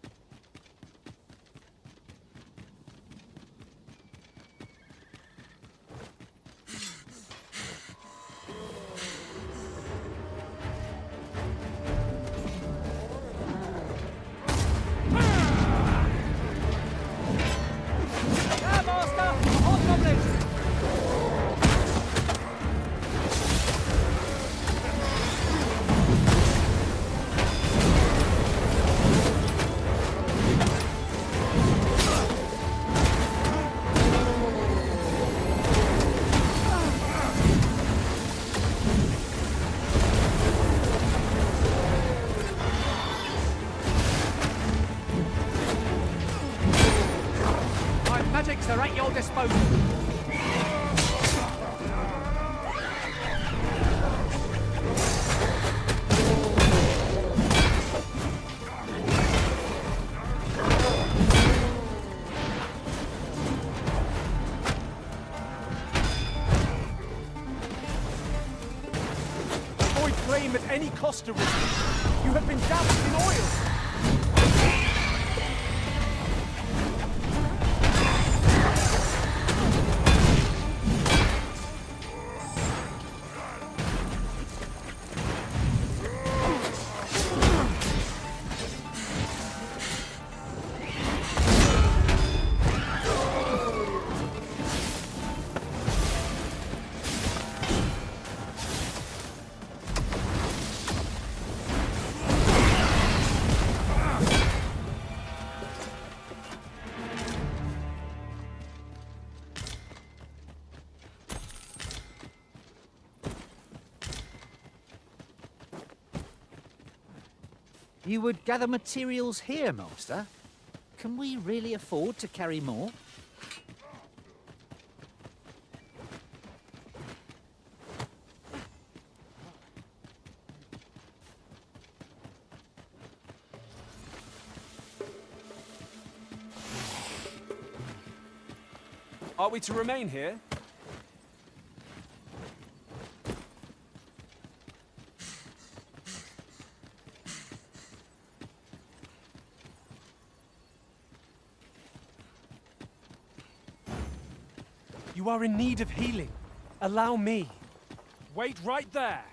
Magics are at your disposal. Avoid flame at any cost, Arisen. You have been doused in oil. You would gather materials here, Master? Can we really afford to carry more? Are we to remain here? You are in need of healing. Allow me. Wait right there.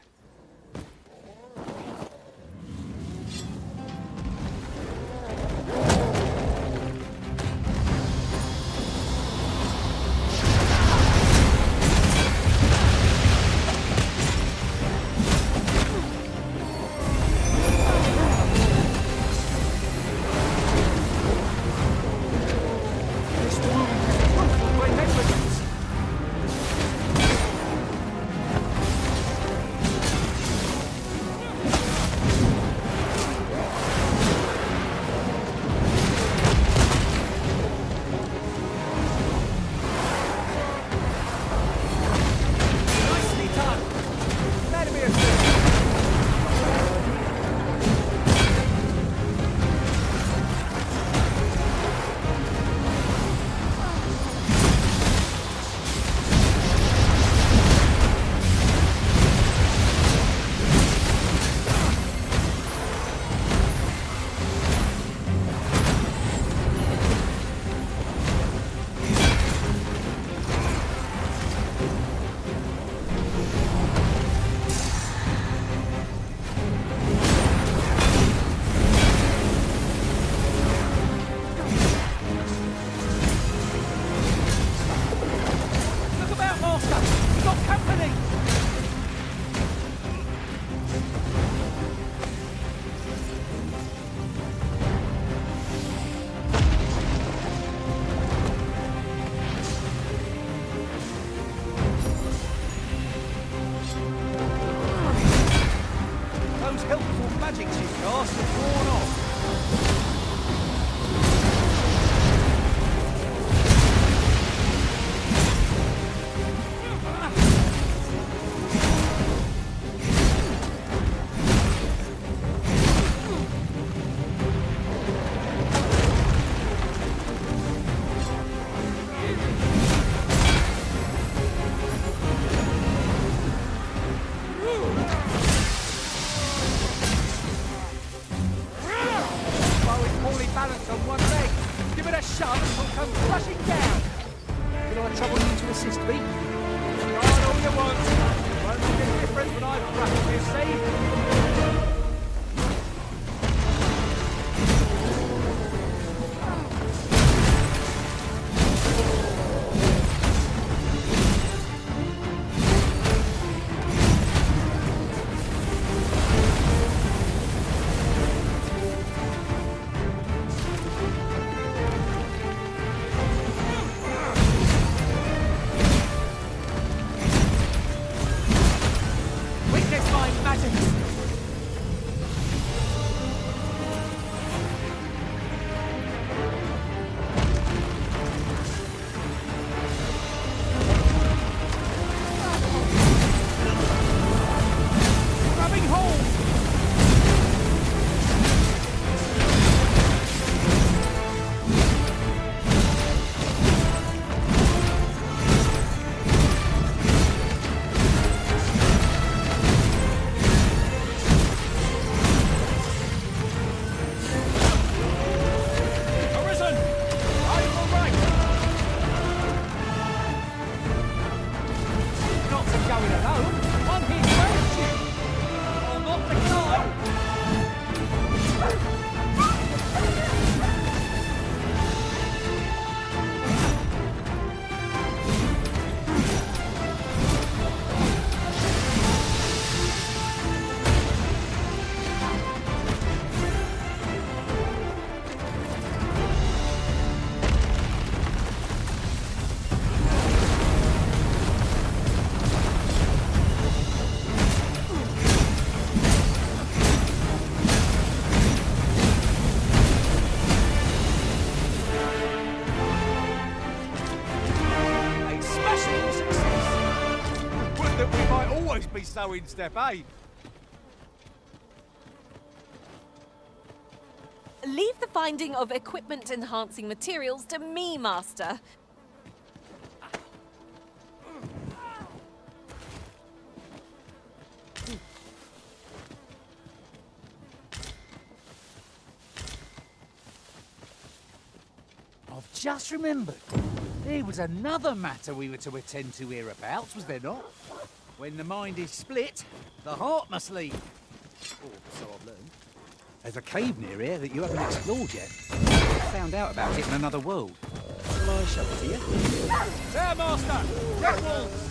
Be so in step, eh? Leave the finding of equipment-enhancing materials to me, Master. I've just remembered. There was another matter we were to attend to hereabouts, was there not? When the mind is split, the heart must lead. Or so I've learned. There's a cave near here that you haven't explored yet. I found out about it in another world. Shall I show it to you? There, Master! Red wolves!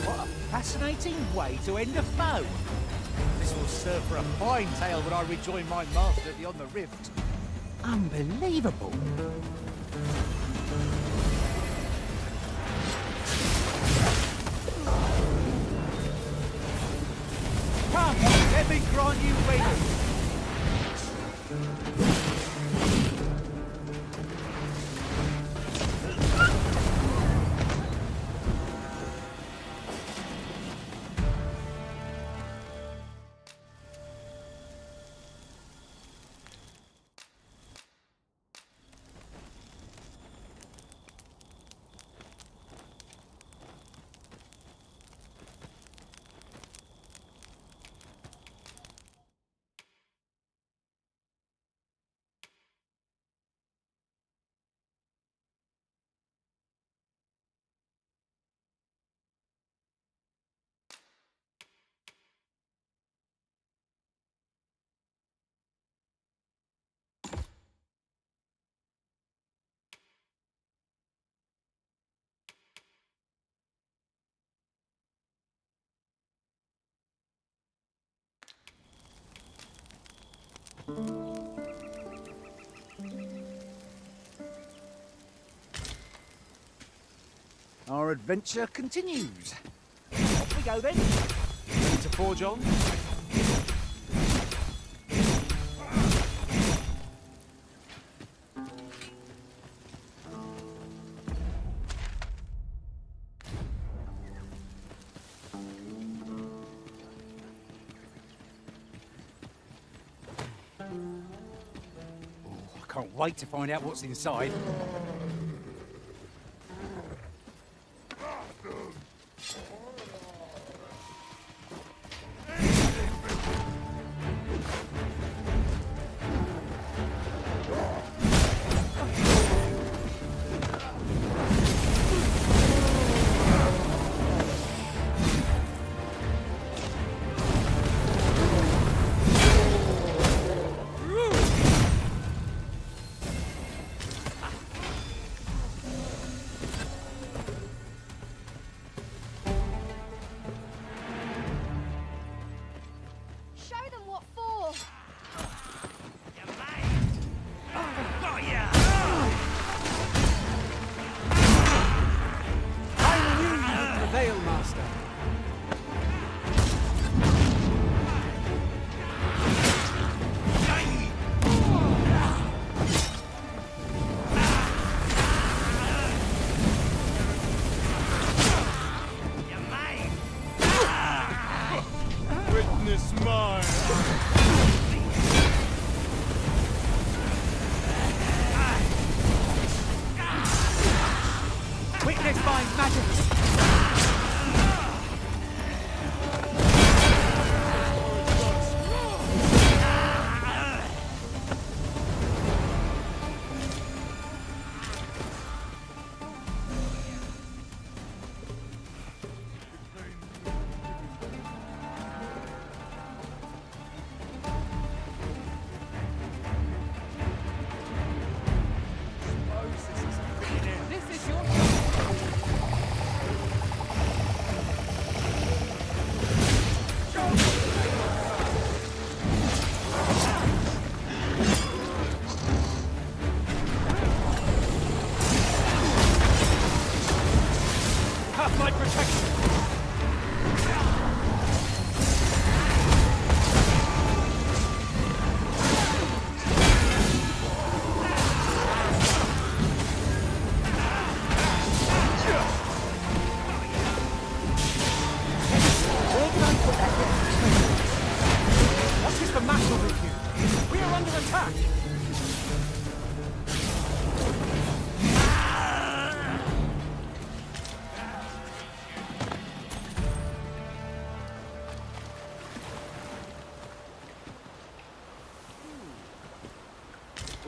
What a fascinating way to end a foe. This will serve for a fine tale when I rejoin my master beyond the rift. Unbelievable. Come, let me grant you wings. Our adventure continues. Off we go then. Ready to forge on? I can't wait to find out what's inside.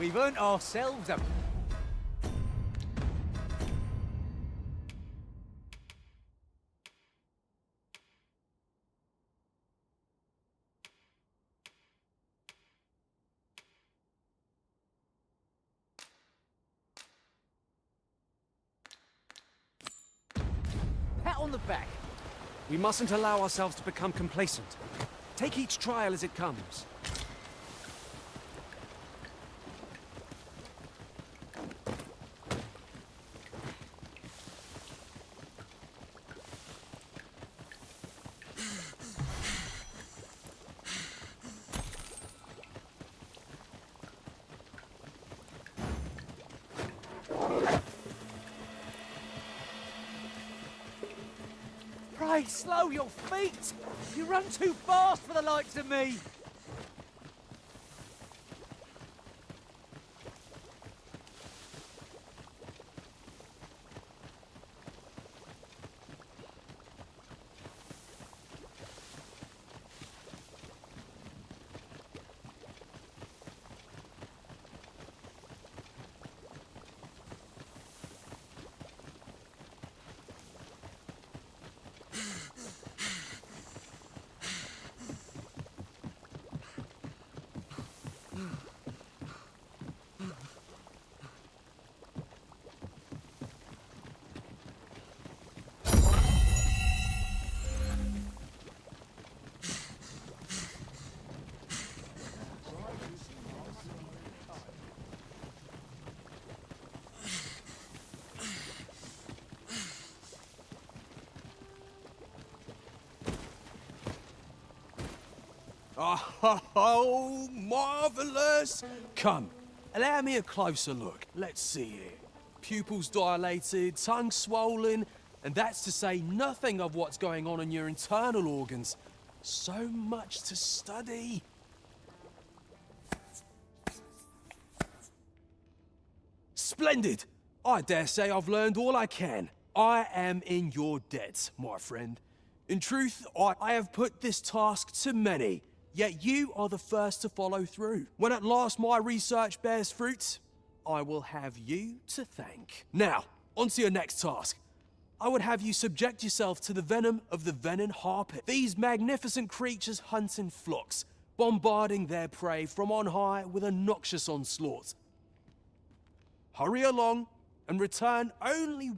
We've earned ourselves a... pat on the back. We mustn't allow ourselves to become complacent. Take each trial as it comes. Pray, slow your feet! You run too fast for the likes of me! Oh, marvellous! Come, allow me a closer look. Let's see it. Pupils dilated, tongue swollen, and that's to say nothing of what's going on in your internal organs. So much to study. Splendid! I dare say I've learned all I can. I am in your debt, my friend. In truth, I have put this task to many, yet you are the first to follow through. When at last my research bears fruit, I will have you to thank. Now, on to your next task. I would have you subject yourself to the venom of the venin harpy. These magnificent creatures hunt in flocks, bombarding their prey from on high with a noxious onslaught. Hurry along and return only...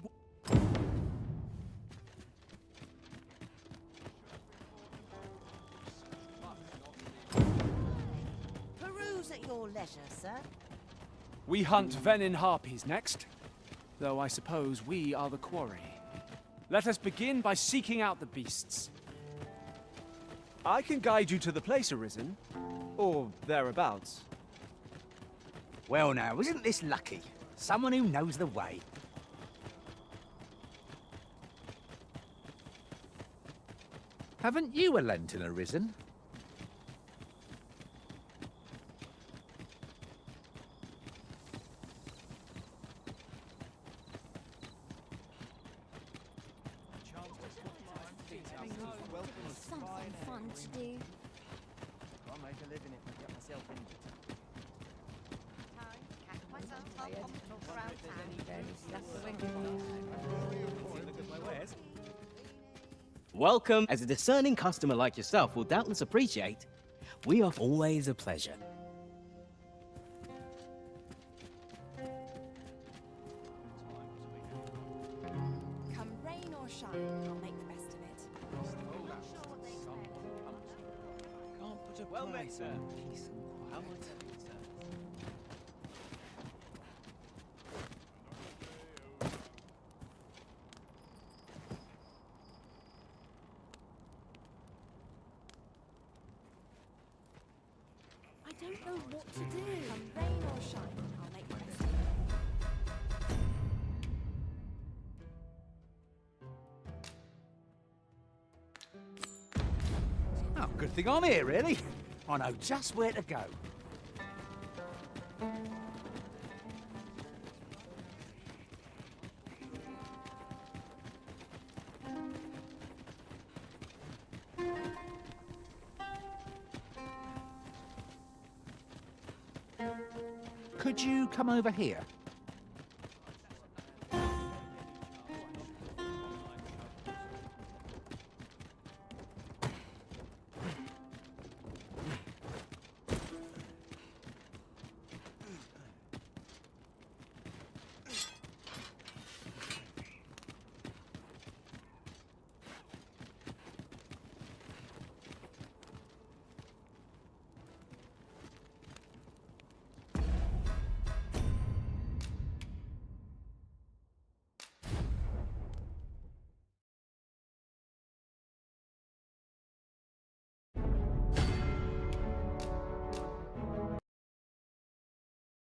Peruse at your leisure, sir. We hunt venin harpies next, though I suppose we are the quarry. Let us begin by seeking out the beasts. I can guide you to the place, Arisen, or thereabouts. Well now, isn't this lucky? Someone who knows the way. Haven't you a lantern arisen? Something fun to do. I'll make a living if I get myself injured. Welcome. As a discerning customer like yourself will doubtless appreciate, we are always a pleasure. Come rain or shine, I'll make the best of it. Can't put a well met, sir. Peace and quiet. How much have you, sir? I don't know what to do. Come rain or shine, I'll make the best of it. Oh, good thing I'm here, really. I know just where to go. Could you come over here?